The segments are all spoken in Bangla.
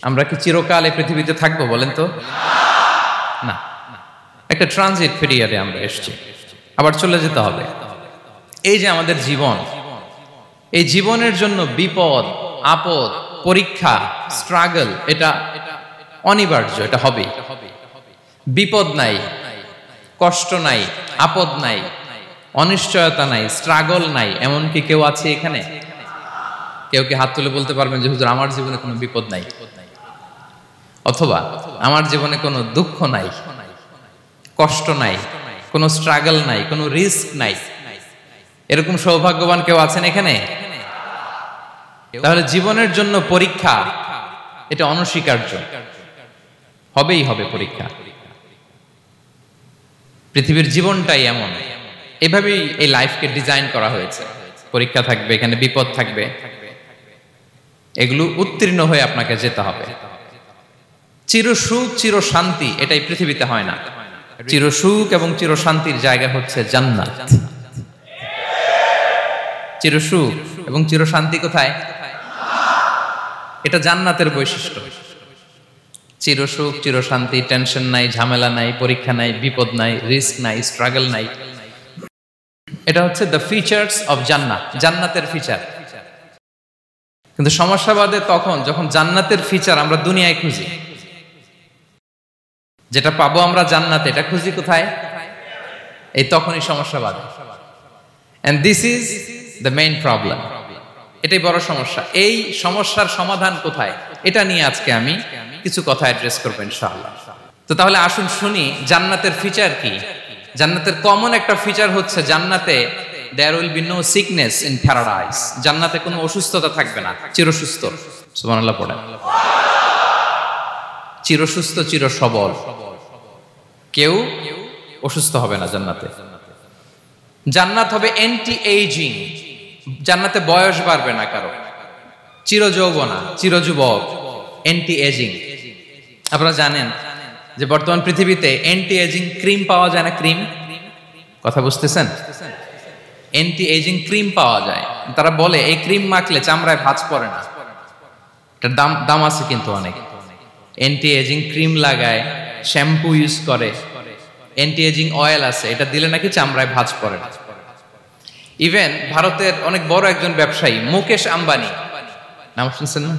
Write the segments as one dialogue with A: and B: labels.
A: আমরা কি চিরকাল এই পৃথিবীতে থাকবো বলেন তো? না, একটা ট্রানজিট পিরিয়ডে আমরা এসেছি, আবার চলে যেতে হবে। এই যে আমাদের জীবন, এই জীবনের জন্য বিপদ, আপদ, পরীক্ষা, স্ট্রাগল, এটা অনিবার্য, এটা হবে। বিপদ নাই, কষ্ট নাই, আপদ নাই, অনিশ্চয়তা নাই, স্ট্রাগল নাই, এমনকি কেউ আছে এখানে? কেউ কি হাত তুলে বলতে পারবেন যে হুজুর আমার জীবনে কোনো বিপদ নাই, অথবা আমার জীবনে কোনো দুঃখ নাই, কষ্ট নাই, কোনো স্ট্রাগল নাই, কোনো রিস্ক নাই? এরকম সৌভাগ্যবান কেউ আছেন এখানে? তাহলে জীবনের জন্য পরীক্ষা, এটা অনস্বীকার্য, হবেই হবে পরীক্ষা। পৃথিবীর জীবনটাই এমন, এভাবেই এই লাইফকে ডিজাইন করা হয়েছে। পরীক্ষা থাকবে, এখানে বিপদ থাকবে, এগুলো উত্তীর্ণ হয়ে আপনাকে যেতে হবে। চির সুখ, চির শান্তি, এটাই পৃথিবীতে হয় না। চির সুখ এবং চির শান্তির জায়গা হচ্ছে জান্নাত। চির সুখ এবং চির শান্তি কোথায়? এটা জান্নাতের বৈশিষ্ট্য। চির সুখ, চির শান্তি, টেনশন নাই, ঝামেলা নাই, পরীক্ষা নাই, বিপদ নাই, রিস্ক নাই, স্ট্রাগল নাই। এটা হচ্ছে দ্য ফিচার্স অফ জান্নাত, জান্নাতের ফিচার। কিন্তু সমস্যা বাদে তখন যখন জান্নাতের ফিচার আমরা দুনিয়ায় খুঁজি। যেটা পাবো আমরা জান্নাতে, এটা খুঁজি কোথায়? এই তখনই সমস্যা বাদে। And this is the main problem. এটাই বড় সমস্যা। এই সমস্যার সমাধান কোথায়, এটা নিয়ে আজকে আমি কিছু কথা অ্যাড্রেস করবো ইনশাআল্লাহ। তো তাহলে আসুন শুনি জান্নাতের ফিচার কি। জান্নাতের কমন একটা ফিচার হচ্ছে জান্নাতে there will be no sickness in paradise. জান্নাতে কোনো অসুস্থতা থাকবে না, চিরসুস্থ। সুবহানাল্লাহ পড়েন। চিরসুস্থ, চির সবল, কেউ অসুস্থ হবে না জান্নাতে। জান্নাত হবে অ্যান্টি এইজিং, জান্নাতে বয়স বাড়বে না কারো, চির যৌবনা, চির যুবক, অ্যান্টি এজিং। আপনারা জানেন যে বর্তমান পৃথিবীতে অ্যান্টি এজিং ক্রিম পাওয়া যায় না? ক্রিম, কথা বুঝতেছেন? অ্যান্টি এজিং ক্রিম পাওয়া যায়। তারা বলে এই ক্রিম মাখলে চামড়ায় ভাঁজ পড়ে না। এটার দাম আছে কিন্তু অনেক। অ্যান্টি এজিং ক্রিম লাগায়, শ্যাম্পু ইউজ করে, অ্যান্টি এজিং অয়েল আছে, এটা দিলে নাকি চামড়ায় ভাঁজ পড়ে না। ইভেন ভারতের অনেক বড় একজন ব্যবসায়ী মুকেশ আম্বানি, নাম শুনছেন না?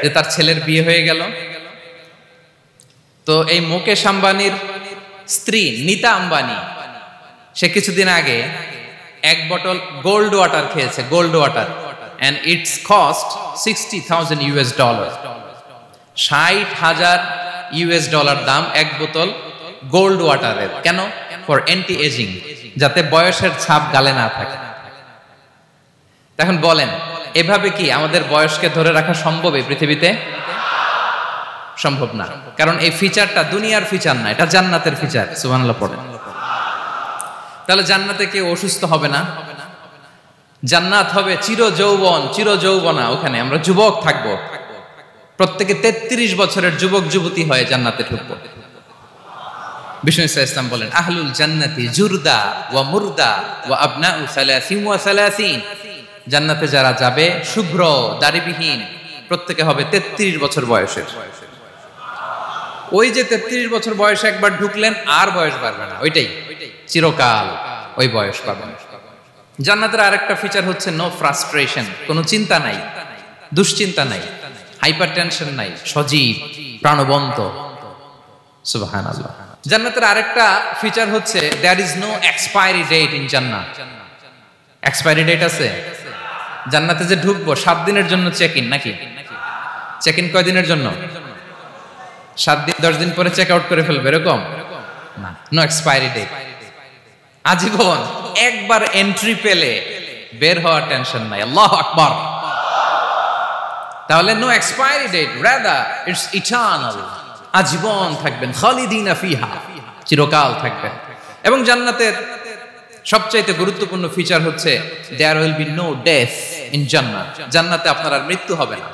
A: যে তার ছেলের বিয়ে হয়ে গেল। তো এই মুকেশ আম্বানির স্ত্রী নীতা আম্বানি, সে কিছুদিন আগে এক বোতল গোল্ড ওয়াটার খেয়েছে, gold water, and its cost $60,000। $60,000 দাম এক বোতল গোল্ড ওয়াটারের। কেন? ফর অ্যান্টি এজিং, যাতে বয়সের ছাপ গালে না থাকে। এখন বলেন, এভাবে কি আমাদের বয়সকে ধরে রাখা সম্ভব এই পৃথিবীতে? সম্ভব না, কারণ এই ফিচারটা দুনিয়ার ফিচার না, এটা জান্নাতের ফিচার। সুবহানাল্লাহ পড়েন। তাহলে জান্নাতে কেউ অসুস্থ হবে না। জান্নাত হবে চির যৌবন, চির যৌবনা, ওখানে আমরা যুবক থাকবো। প্রত্যেকে 33 বছরের যুবক যুবতী হয়ে জান্নাতে ঢুকবো। বিষ্ণু ইসলাম বলেন, আহলুল জান্নাতি জুরদা ওয়া মুরদা ওয়া আবনাউ 30 ওয়া 30। জান্নাতে যারা যাবে শুভ্র দাড়িবিহীন, প্রত্যেকে হবে 33 বছর বয়সের। ওই যে 33 বছর বয়সে একবার ঢুকলেন, আর বয়স বাড়বে না, ওইটাই চিরকাল ওই বয়স পাবেন। জান্নাতের আরেকটা ফিচার হচ্ছে নো ফ্রাস্ট্রেশন, কোনো চিন্তা নাই, দুশ্চিন্তা নাই, হাইপার টেনশন নাই, সজীব প্রাণবন্ত। সুবহানাল্লাহ। জান্নাতের আরেকটা ফিচার হচ্ছে there is no expiry date in জান্নাত। এক্সপায়ারি ডেট আছে? জান্নাতে যে ঢুকবো 7 দিনের জন্য চেক ইন, নাকি? চেক ইন কয় দিনের জন্য? 7 দিন, 10 দিন পরে চেক আউট করে ফেলবে, এরকম না। নো এক্সপায়ারি ডেট, আজীবন। একবার এন্ট্রি পেলে বের হওয়ার টেনশন নাই। আল্লাহু আকবার। তাহলে no expiry date, rather it's eternal, আজীবন থাকবেন, খালিদিনা ফিহা, চিরকাল থাকবেন। এবং জান্নাতের সবচাইতে গুরুত্বপূর্ণ ফিচার হচ্ছে there will be no death in জান্নাত। জান্নাতে আপনার আর মৃত্যু হবে না,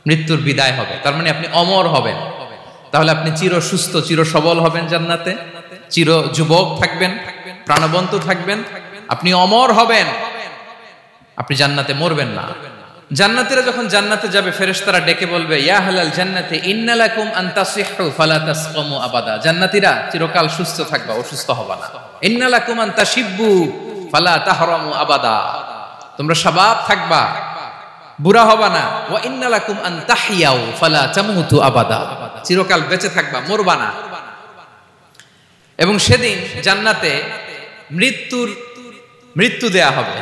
A: মৃত্যুর বিদায় হবে। তার মানে আপনি অমর হবেন। তাহলে আপনি চির সুস্থ, চির সবল হবেন জান্নাতে, চির যুবক থাকবেন, প্রাণবন্ত থাকবেন, আপনি অমর হবেন, আপনি জান্নাতে মরবেন না। জান্নাতীরা যখন জান্নাতে যাবে ফেরেশতারা ডেকে বলবে ইয়া আহলাল জান্নাতি ইন্না লাকুম আন তাসিহু ফালা তাসকামু আবাদা। জান্নাতীরা চিরকাল সুস্থ থাকবা, অসুস্থ হবা না। ইন্না লাকুম আন তাশিব্বু ফালা তাহরামু আবাদা, তোমরা শাবাব থাকবা, বুড়া হবা না। ওয়া ইন্না লাকুম আন তাহইয়াউ ফালা তামুতু আবাদা, চিরকাল বেঁচে থাকবা, মরবা না। এবং সেদিন জান্নাতে মৃত্যু দেয়া হবে,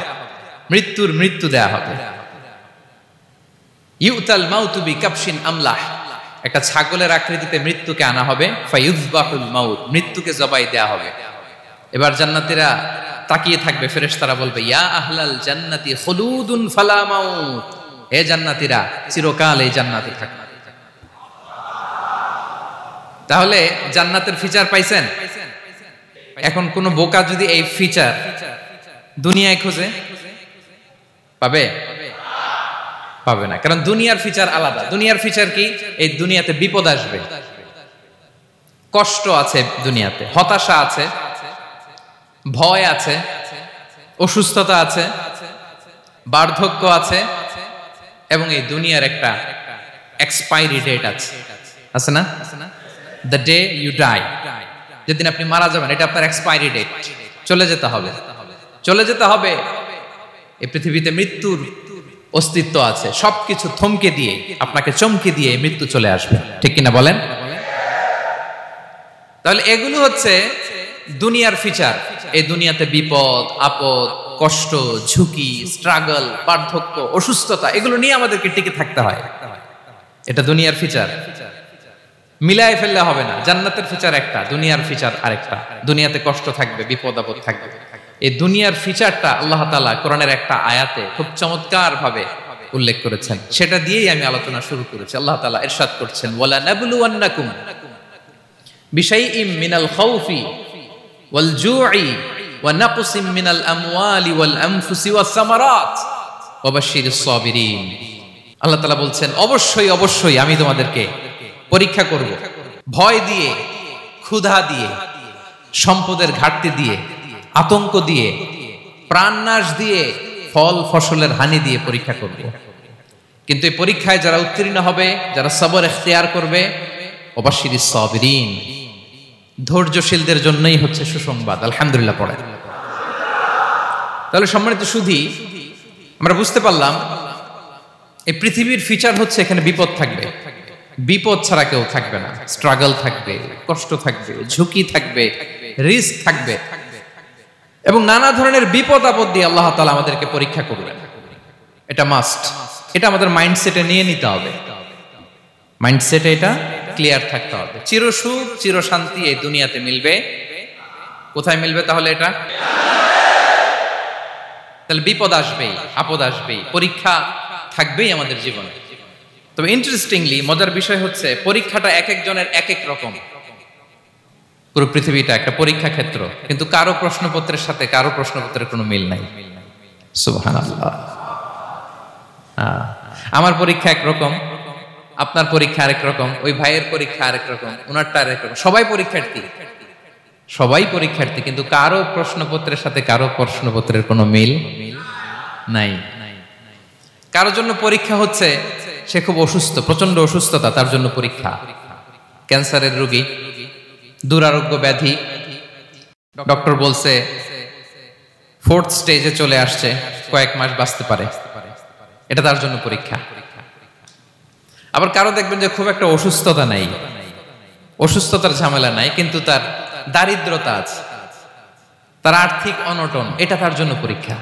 A: মৃত্যু দেয়া হবে। ইউতাল মাউতু বিকাবশিন আমলাহ, একটা ছাগলের আকৃতিতে মৃত্যুকে আনা হবে। ফায়ুযবাহুল মাউত, মৃত্যুকে জবাই দেয়া হবে। এবার জান্নাতীরা তাকিয়ে থাকবে, ফেরেশতারা বলবে ইয়া আহলাল জান্নাতি খুলুদুন ফালা মাউত, হে জান্নাতীরা চিরকাল এই জান্নাতে থাকবে। তাহলে জান্নাতের ফিচার পাইছেন? এখন কোন বোকা যদি এই ফিচার দুনিয়ায় খোঁজে পাবে? পাবে না, কারণ দুনিয়ার ফিচার আলাদা। দুনিয়ার ফিচার কি? এই দুনিয়াতে বিপদ আসবে, কষ্ট আছে, দুনিয়াতে হতাশা আছে, ভয় আছে, অসুস্থতা আছে, বার্ধক্য আছে, এবং এই দুনিয়ার একটা এক্সপায়ারি ডেট আছে না? দ্য ডে ইউ ডাই, যেদিন আপনি মারা যাবেন, এটা আপনার এক্সপায়ারি ডেট, চলে যেতে হবে, চলে যেতে হবে। এই পৃথিবীতে মৃত্যুর অস্তিত্ব আছে, সবকিছু থমকে দিয়ে, আপনাকে চমকে দিয়ে মৃত্যু চলে আসবে, ঠিক কিনা বলেন? তাহলে এগুলো হচ্ছে দুনিয়ার ফিচার। এই দুনিয়াতে বিপদ আপদ, কষ্ট, ঝুঁকি, স্ট্রাগল, বার্ধক্য, অসুস্থতা, এগুলো নিয়ে আমাদেরকে টিকে থাকতে হয়। এটা দুনিয়ার ফিচার, মিলায় ফেললে হবে না। জান্নাতের ফিচার একটা, দুনিয়ার ফিচার আরেকটা। দুনিয়াতে কষ্ট থাকবে, বিপদ আপদ থাকবে। এই দুনিয়ার ফিচারটা আল্লাহ তাআলা কোরআনের একটা আয়াতে খুব চমৎকার ভাবে উল্লেখ করেছেন, সেটা দিয়েই আমি আলোচনা শুরু করেছি। আল্লাহ তাআলা ইরশাদ করছেন ওয়ালা নাবলুওয়ান্নাকুম বিশাইইম মিনাল খাউফি ওয়াল জুই ওয়া নাকসিম মিনাল আমওয়ালি ওয়াল আনফুসি ওয়াস সামারাত ওয়া বাশশিরিস সাবিরিন। আল্লাহ তাআলা বলছেন অবশ্যই অবশ্যই আমি তোমাদেরকে পরীক্ষা করব, ভয় দিয়ে, ক্ষুধা দিয়ে, সম্পদের ঘাটতি দিয়ে, আতঙ্ক দিয়ে, প্রাণনাশ দিয়ে, ফল ফসলের হানি দিয়ে পরীক্ষা করব। কিন্তু এই পরীক্ষায় যারা উত্তীর্ণ হবে, যারা সবর ইখতিয়ার করবে, ওয়াবাশশিরিস সাবিরিন, ধৈর্যশীলদের জন্যই হচ্ছে সুসংবাদ। আলহামদুলিল্লাহ পড়ে। তাহলে সম্মানিত সুধী, আমরা বুঝতে পারলাম এই পৃথিবীর ফিচার হচ্ছে এখানে বিপদ থাকবে, বিপদ ছাড়া কেউ থাকবে না। স্ট্রাগল থাকবে, কষ্ট থাকবে, ঝুঁকি থাকবে, রিস্ক থাকবে, এবং নানা ধরনের বিপদ আপদ দিয়ে আল্লাহ তাআলা আমাদেরকে পরীক্ষা করবেন। এটা মাস্ট, এটা আমাদের মাইন্ডসেটে নিয়ে নিতে হবে। মাইন্ডসেটে এটা ক্লিয়ার থাকতে হবে। চিরসুখ চিরশান্তি এই দুনিয়াতে মিলবে, কোথায় মিলবে তাহলে? এটা তাহলে বিপদ আসবেই, আপদ আসবেই, পরীক্ষা থাকবেই আমাদের জীবনে। তবে ইন্টারেস্টিংলি মজার বিষয় হচ্ছে পরীক্ষাটা এক একজনের এক এক রকম। পুরো পৃথিবীটা একটা পরীক্ষা ক্ষেত্র, কিন্তু কারো প্রশ্নপত্রের সাথে কারো প্রশ্নপত্রের কোনো মিল নাই। সুবহানাল্লাহ। আমার পরীক্ষা একরকম, আপনার পরীক্ষা আরেক রকম, ওই ভাইয়ের পরীক্ষা আরেক রকম, ওনারটা আরেক রকম। সবাই পরীক্ষার্থী, সবাই পরীক্ষার্থী, কিন্তু কারো প্রশ্নপত্রের সাথে কারো প্রশ্নপত্রের কোনো মিল নাই। কারোর জন্য পরীক্ষা হচ্ছে সে খুব অসুস্থ, প্রচন্ড অসুস্থতা, তার জন্য পরীক্ষা। ক্যান্সারের রোগী, দুরারোগ্য ব্যাধি, ডক্টর বলছে 4th স্টেজে চলে আসছে, কয়েক মাস বাঁচতে পারে, এটা তার জন্য পরীক্ষা। আবার কারো দেখবেন যে খুব একটা অসুস্থতা নাই, অসুস্থতার ঝামেলা নাই, কিন্তু তার দারিদ্রতা আছে, তার আর্থিক অনটন, এটা তার জন্য পরীক্ষা।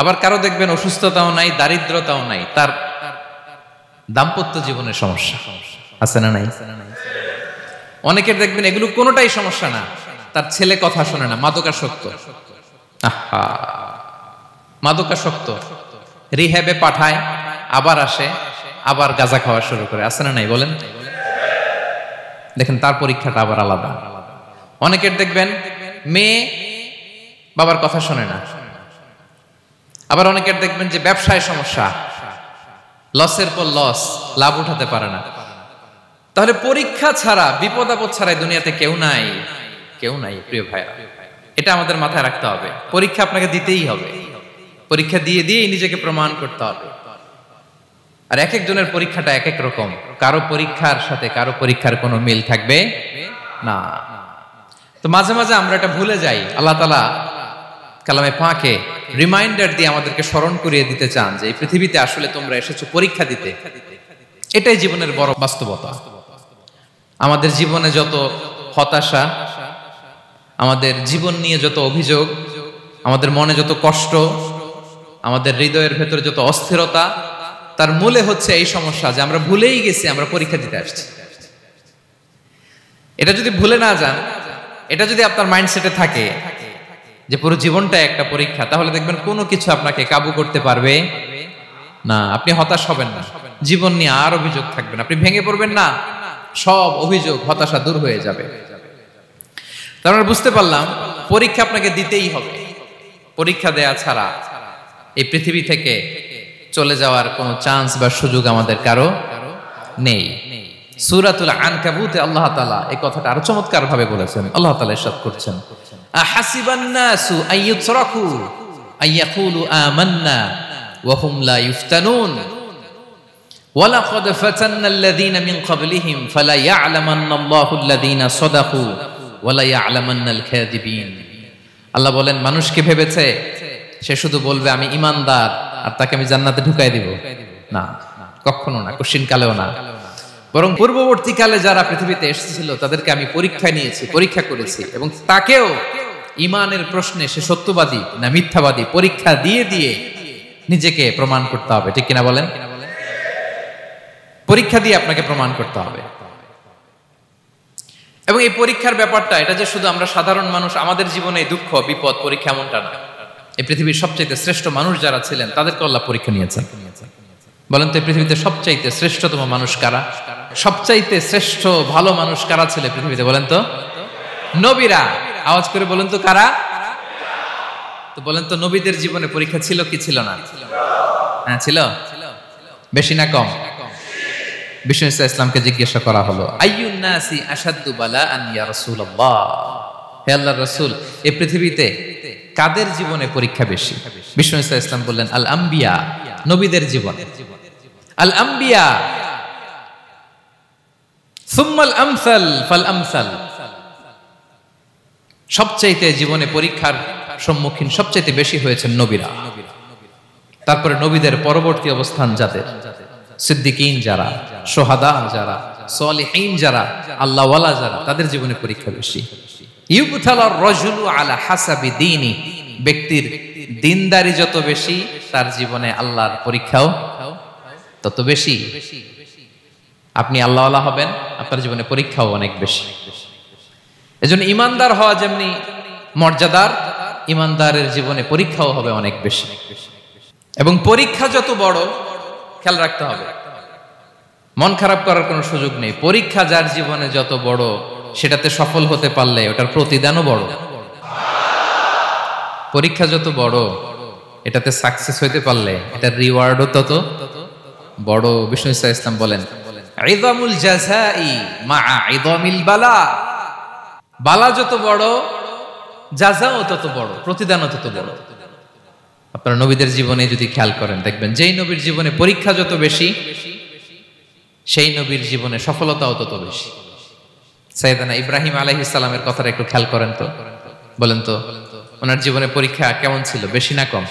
A: আবার কারো দেখবেন অসুস্থতাও নাই, দারিদ্রতাও নাই, তার দাম্পত্য জীবনের সমস্যা আছে না নাই? অনেকের দেখবেন এগুলো কোনোটাই সমস্যা না, তার ছেলে কথা শোনে না, মাদকাসক্ত। মাদকাসক্ত, রিহ্যাবে পাঠায়, আবার আসে, আবার গাঁজা খাওয়া শুরু করে, আছে না নাই বলেন? দেখেন তার পরীক্ষাটা আবার আলাদা। অনেকের দেখবেন মেয়ে বাবার কথা শোনে না। আবার অনেকের দেখবেন যে ব্যবসায় সমস্যা, লসের পর লস, লাভ উঠাতে পারে না। তাহলে পরীক্ষা ছাড়া, বিপদ আপদ ছাড়া দুনিয়াতে কেউ নাই, কেউ নাই প্রিয় ভাইরা। এটা আমাদের মাথায় রাখতে হবে। পরীক্ষা আপনাকে দিতেই হবে, পরীক্ষা দিয়ে দিয়েই নিজেকে প্রমাণ করতে হবে। আর এক একজনের পরীক্ষাটা এক এক রকম, কারো পরীক্ষার সাথে কারো পরীক্ষার কোনো মিল থাকবে না। তো মাঝে মাঝে আমরা এটা ভুলে যাই। আল্লাহ তাআলা কালামে পাকে রিমাইন্ডার দিয়ে আমাদেরকে স্মরণ করিয়ে দিতে চান যে এই পৃথিবীতে আসলে তোমরা এসেছো পরীক্ষা দিতে। এটাই জীবনের বড় বাস্তবতা। আমাদের জীবনে যত হতাশা, আমাদের জীবন নিয়ে যত অভিযোগ, আমাদের মনে যত কষ্ট, আমাদের হৃদয়ের ভেতরে যত অস্থিরতা, তার মূলে হচ্ছে এই সমস্যা যে আমরা ভুলেই গেছি আমরা পরীক্ষা দিতে আসছি। এটা যদি ভুলে না যান, এটা যদি আপনার মাইন্ডসেটে থাকে যে পুরো জীবনটা একটা পরীক্ষা, তাহলে দেখবেন কোনো কিছু আপনাকে কাবু করতে পারবে না। আপনি হতাশ হবেন না, জীবন নিয়ে আর অভিযোগ থাকবেন, আপনি ভেঙে পড়বেন না, সব অভিযোগ হতাশা দূর হয়ে যাবে। তার মানে বুঝতে পারলাম পরীক্ষা আপনাকে দিতেই হবে। পরীক্ষা দেয়া ছাড়া এই পৃথিবী থেকে চলে যাওয়ার কোনো চান্স বা সুযোগ আমাদের কারো নেই। সূরাতুল আনকাবুতে আল্লাহ তাআলা এই কথাটা আরো চমৎকার ভাবে বলেছেন। আল্লাহ তাআলা ইরশাদ করছেন, আহাসিবান নাসু আইয়ুতরাকু আইয়াকুলু আমান্না ওয়া হুম লা ইফতানুন ওয়ালাকাদ ফাতান্নাল্লাযীনা মিন ক্বাবলিহিম ফালা ইয়া'লামান্নাল্লাহু আল্লাযীনা সাদাকু ওয়ালা ইয়া'লামান্নাল কাযিবিন। আল্লাহ বলেন, মানুষ কি ভেবেছে সে শুধু বলবে আমি ঈমানদার আর তাকে আমি জান্নাতে ঢুকাই দিব? না, কখনো না, কোশ্চিন কালেও না। বরং পূর্ববর্তী কালে যারা পৃথিবীতে এসেছিল তাদেরকে আমি পরীক্ষায় নিয়েছি, পরীক্ষা করেছি, এবং তাকেও ঈমানের প্রশ্নে সে সত্যবাদী না মিথ্যাবাদী পরীক্ষা দিয়ে দিয়ে নিজেকে প্রমাণ করতে হবে। ঠিক কিনা বলেন? পরীক্ষা দিয়ে আপনাকে প্রমাণ করতে হবে। এবং এই পরীক্ষার ব্যাপারটা, এটা যে শুধু আমরা সাধারণ মানুষ আমাদের জীবনে দুঃখ বিপদ পরীক্ষা এমনটা না। এই পৃথিবীর সবচাইতে শ্রেষ্ঠ মানুষ যারা ছিলেন তাদেরকে আল্লাহ পরীক্ষা নিয়েছেন। বলেন তো এই পৃথিবীতে সবচাইতে শ্রেষ্ঠতম মানুষ কারা? সবচাইতে শ্রেষ্ঠ ভালো মানুষ কারা ছিল পৃথিবীতে? বলেন তো নবীরা। আওয়াজ করে বলেন তো কারা? তো বলেন তো নবীদের জীবনে পরীক্ষা ছিল কি ছিল না? হ্যাঁ ছিল। বেশি না কম? বিষ্ণু ইসলামকে জিজ্ঞাসা করা হলো, আইয়ুন নাসি আশাদ্দু বালাআন ইয়া রাসূলুল্লাহ, হে আল্লাহর রাসূল এই পৃথিবীতে কাদের জীবনে পরীক্ষা বেশি? বিষ্ণু ইসলাম বললেন, আল আম্বিয়া, নবীদের জীবন। আল আম্বিয়া সুম্মাল আমসাল ফাল আমসাল, সবচাইতে জীবনে পরীক্ষার সম্মুখীন সবচাইতে বেশি হয়েছেন নবীরা। তারপরে নবীদের পরবর্তী অবস্থান যাদের, সিদ্দিকিন যারা, সোহাদা যারা, সালিহিন যারা, আল্লাহওয়ালা যারা, তাদের জীবনে পরীক্ষা বেশি। ইউবতালার রাজুলু আলা হাসাবি দীনি, ব্যক্তির দিনদারি যত বেশি তার জীবনে আল্লাহর পরীক্ষাও তত বেশি। আপনি আল্লাহওয়ালা হবেন, আপনার জীবনে পরীক্ষাও অনেক বেশি। এজন্য ইমানদার হওয়া যেমনি মর্যাদার, ইমানদারের জীবনে পরীক্ষাও হবে অনেক বেশি। এবং পরীক্ষা যত বড়, খেয়াল রাখতে হবে, মন খারাপ করার কোনো সুযোগ নেই। পরীক্ষা যার জীবনে যত বড়, সেটাতে সফল হতে পারলে ওটার প্রতিদানও বড়। পরীক্ষা যত বড়, এটাতে সাকসেস হইতে পারলে এটার রিওয়ার্ডও তত বড়। বিষ্ণু ইসলাম বলেন, ইযামুল জাযাই মাআ ইযামিল বালা, বালা যত বড় জাযাও তত বড়, প্রতিদানও তত বড়। আপনারা নবীদের জীবনে যদি খেয়াল করেন, দেখবেন যেই নবীর জীবনে পরীক্ষা যত বেশি, সেই নবীর জীবনে সফলতাও তত বেশি। সাইয়েদনা ইব্রাহিম আলাইহিস সালামের কথাটা একটু খেয়াল করেন তো, বলেন তো ওনার জীবনে পরীক্ষা কেমন ছিল? বেশি না কম?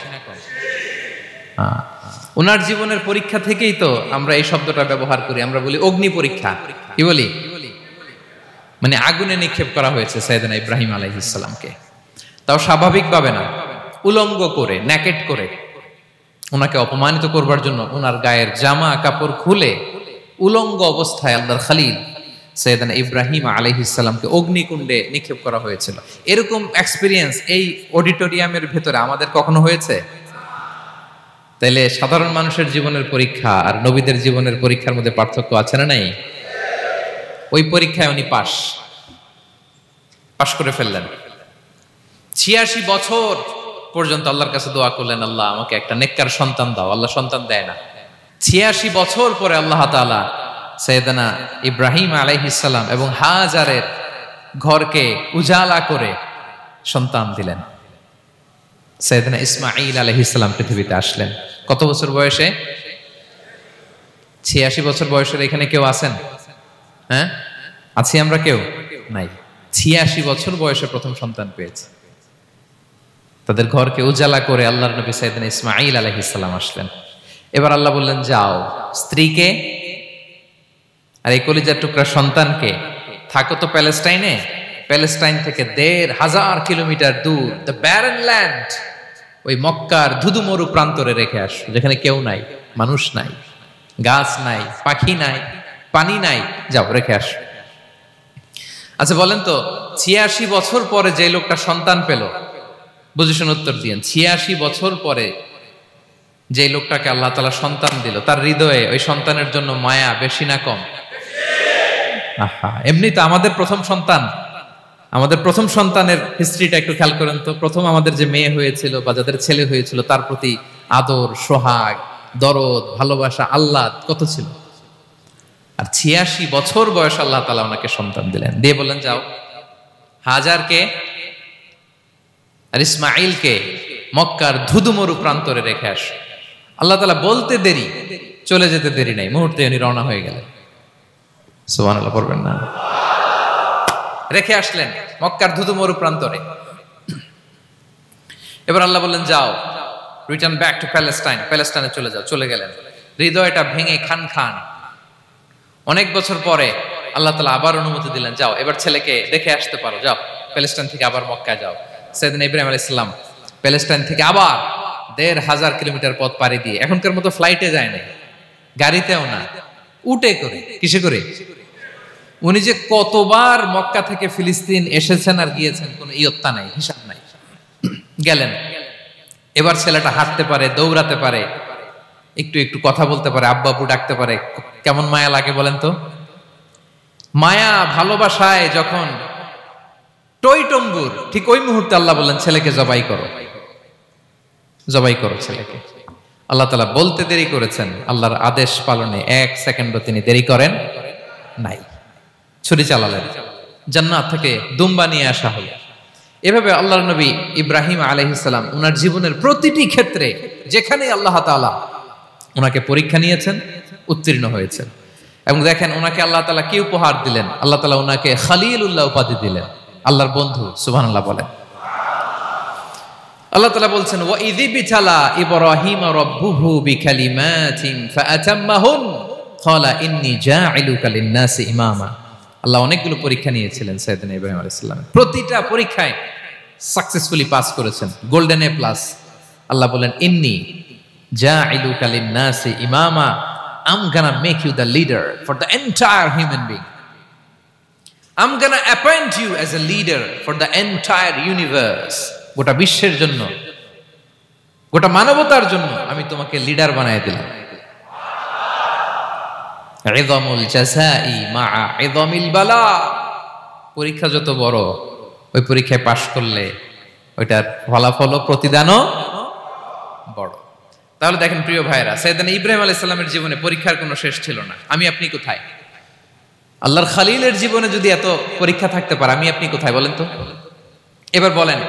A: ওনার জীবনের পরীক্ষা থেকেই তো আমরা এই শব্দটা ব্যবহার করি। আমরা বলি অগ্নি পরীক্ষা। কি বলি? মানে আগুনে নিক্ষেপ করা হয়েছে সাইয়েদনা ইব্রাহিম আলাইহিস সালামকে। তাও স্বাভাবিকভাবে না, উলঙ্গ করে, ন্যাকেট করে ওনাকে অপমানিত করবার জন্য ওনার গায়ের জামা কাপড় খুলে উলঙ্গ অবস্থায় আল্লাহর খলিল সাইয়েদনা ইব্রাহিম আলাইহিস সালামকে অগ্নিকুণ্ডে নিক্ষেপ করা হয়েছিল। এরকম এক্সপেরিয়েন্স এই অডিটোরিয়ামের ভেতরে আমাদের কখনো হয়েছে? তাইলে সাধারণ মানুষের জীবনের পরীক্ষা আর নবীদের জীবনের পরীক্ষার মধ্যে পার্থক্য আছে না নাই? ওই পরীক্ষায় উনি পাশ করে ফেললেন। 86 বছর পর্যন্ত আল্লাহর কাছে দোয়া করলেন, আল্লাহ আমাকে একটা নেককার সন্তান দাও। আল্লাহ সন্তান দেয় না। 86 বছর পরে আল্লাহ তাআলা সাইয়েদনা ইব্রাহিম আলাইহিস সালাম এবং হাজারের ঘরকে উজালা করে সন্তান দিলেন। সাইয়েদনা ইসমাঈল আলাইহিস সালাম পৃথিবীতে আসলেন কত বছর বয়সে? 86 বছর বয়সের এখানে কেউ আছেন? হ্যাঁ, আছি আমরা? কেউ নাই। 86 বছর বয়সে প্রথম সন্তান পেয়েছে। তাদের ঘরকে উজালা করে আল্লাহর নবী সাইয়েদনা ইসমাঈল আলাইহিস সালাম আসলেন। এবার আল্লাহ বললেন, যাও, স্ত্রীকে আর এই কলিজার টুকরা সন্তানকে থাকো তো প্যালেস্টাইনে, প্যালেস্টাইন থেকে ১,৫০০ কিলোমিটার দূর, দ্য ব্যারেন ল্যান্ড, ওই মক্কার ধুধুমরু প্রান্তরে রেখে আসো, যেখানে কেউ নাই, মানুষ নাই, গাছ নাই, পাখি নাই, পানি নাই, যাও রেখে আসো। আচ্ছা বলেন তো, ৮৬ বছর পরে যে লোকটা সন্তান পেল, বুঝে শুনে উত্তর দিয়েন, ৮৬ বছর পরে যে লোকটাকে আল্লাহ তাআলা সন্তান দিল, তার হৃদয়ে ওই সন্তানের জন্য মায়া বেশি না কম? এমনি তো আমাদের প্রথম সন্তান, আমাদের প্রথম সন্তানের হিস্ট্রিটা একটু খেয়াল করেন তো। প্রথম আমাদের যে মেয়ে হয়েছিল বা যাদের ছেলে হয়েছিল, তার প্রতি আদর, সোহাগ, দরদ, ভালোবাসা, আহ্লাদ কত ছিল। আর ৮৬ বছর বয়স আল্লাহ তাআলা ওনাকে সন্তান দিলেন, দিয়ে বললেন, যাও হাজারকে আর ইসমাঈলকে মক্কার ধুধুমরু প্রান্তরে রেখে আস। আল্লাহ তাআলা বলতে দেরি, চলে যেতে দেরি নাই, মুহূর্তে উনি রওনা হয়ে গেলেন। সুবহানাল্লাহ পড়বেন না? রেখে আসলেন মক্কার ধুধুমরু প্রান্তরে। এবার আল্লাহ বললেন, যাও, রিটার্ন ব্যাক টু প্যালেস্টাইন, প্যালেস্টাইনে চলে যাও। চলে গেলেন, হৃদয়টা ভেঙে খান খান। অনেক বছর পরে আল্লাহ তাআলা আবার অনুমতি দিলেন, যাও এবার ছেলেকে দেখে আসতে পারো, যাও প্যালেস্টাইন থেকে আবার মক্কায় যাও। সাইয়েদনা ইব্রাহিম আলাইহিস সালাম প্যালেস্টাইন থেকে আবার ১,৫০০ কিলোমিটার পথ পাড়ি দিয়ে, এখনকার মতো ফ্লাইটে যায় না, গাড়িতেও না, উটে করে। কিসে করে? উনি যে কতবার মক্কা থেকে ফিলিস্তিন এসেছেন আর গিয়েছেন, কোনো ইয়ত্তা নাই, হিসাব নাই। গেলেন, এবার ছেলেটা হাঁটতে পারে, দৌড়াতে পারে, একটু একটু কথা বলতে পারে, আব্বু আব্বু ডাকতে পারে। কেমন মায়া লাগে বলেন তো? মায়া ভালোবাসায় যখন টইটম্বুর, ঠিক ওই মুহূর্তে আল্লাহ বললেন, ছেলেকে জবাই করো, জবাই করো ছেলেকে। আল্লাহ তাআলা বলতে দেরি করেছেন, আল্লাহর আদেশ পালনে ১ সেকেন্ডও তিনি দেরি করেন নাই। ছুরি চালালেন, জান্নাত থেকে দুম্বা নিয়ে আসা হলো। এভাবে আল্লাহর নবী ইব্রাহিম আলাইহিস সালাম ওনার জীবনের প্রতিটি ক্ষেত্রে যেখানে আল্লাহ তাআলা ওনাকে পরীক্ষা নিয়েছেন, উত্তীর্ণ হয়েছেন। এবং দেখেন ওনাকে আল্লাহ তাআলা কি উপহার দিলেন, আল্লাহ তাআলা ওনাকে খলিলুল্লাহ উপাধি দিলেন, আল্লাহর বন্ধু। সুবহানাল্লাহ বলেন। আল্লাহ তাআলা বলছেন, ওয়া ইযি বিতালা ইব্রাহিম রাব্বুহু বিকালিমাতিন ফাআতাম্মাহুন ক্বালা ইন্নী জাঈলুকা লিন-নাসি ইমামা। আল্লাহ অনেকগুলো পরীক্ষা নিয়েছিলেন সাইয়েদনা ইব্রাহিম আলাইহিস সালাম, প্রতিটা পরীক্ষায় সাকসেসফুলি পাস করেছেন, গোল্ডেন এ প্লাস। আল্লাহ বলেন, ইন্নী জাঈলুকা লিন-নাসি ইমামা, I'm gonna make you the leader for the entire human being. I'm gonna appoint you as a leader for the entire universe. গোটা বিশ্বের জন্য, গোটা মানবতার জন্য আমি তোমাকে লিডার বানায় দিলাম। ইযামুল জাযাই মা'a ইযামিল বালা। পরীক্ষা যত বড়, ওই পরীক্ষায় পাশ করলে ওইটার ফলাফল ও প্রতিদানও বড়। তাহলে দেখেন প্রিয় ভাইরা, সাইয়েদনা ইব্রাহিম আলাইহিস সালামের জীবনে পরীক্ষার কোনো শেষ ছিল না। আমি আপনি কোথায়? আল্লাহর খলিলের জীবনে যদি এত পরীক্ষা থাকতে পারে, আমি আপনি কোথায় বলেন তো? এবার বলেন,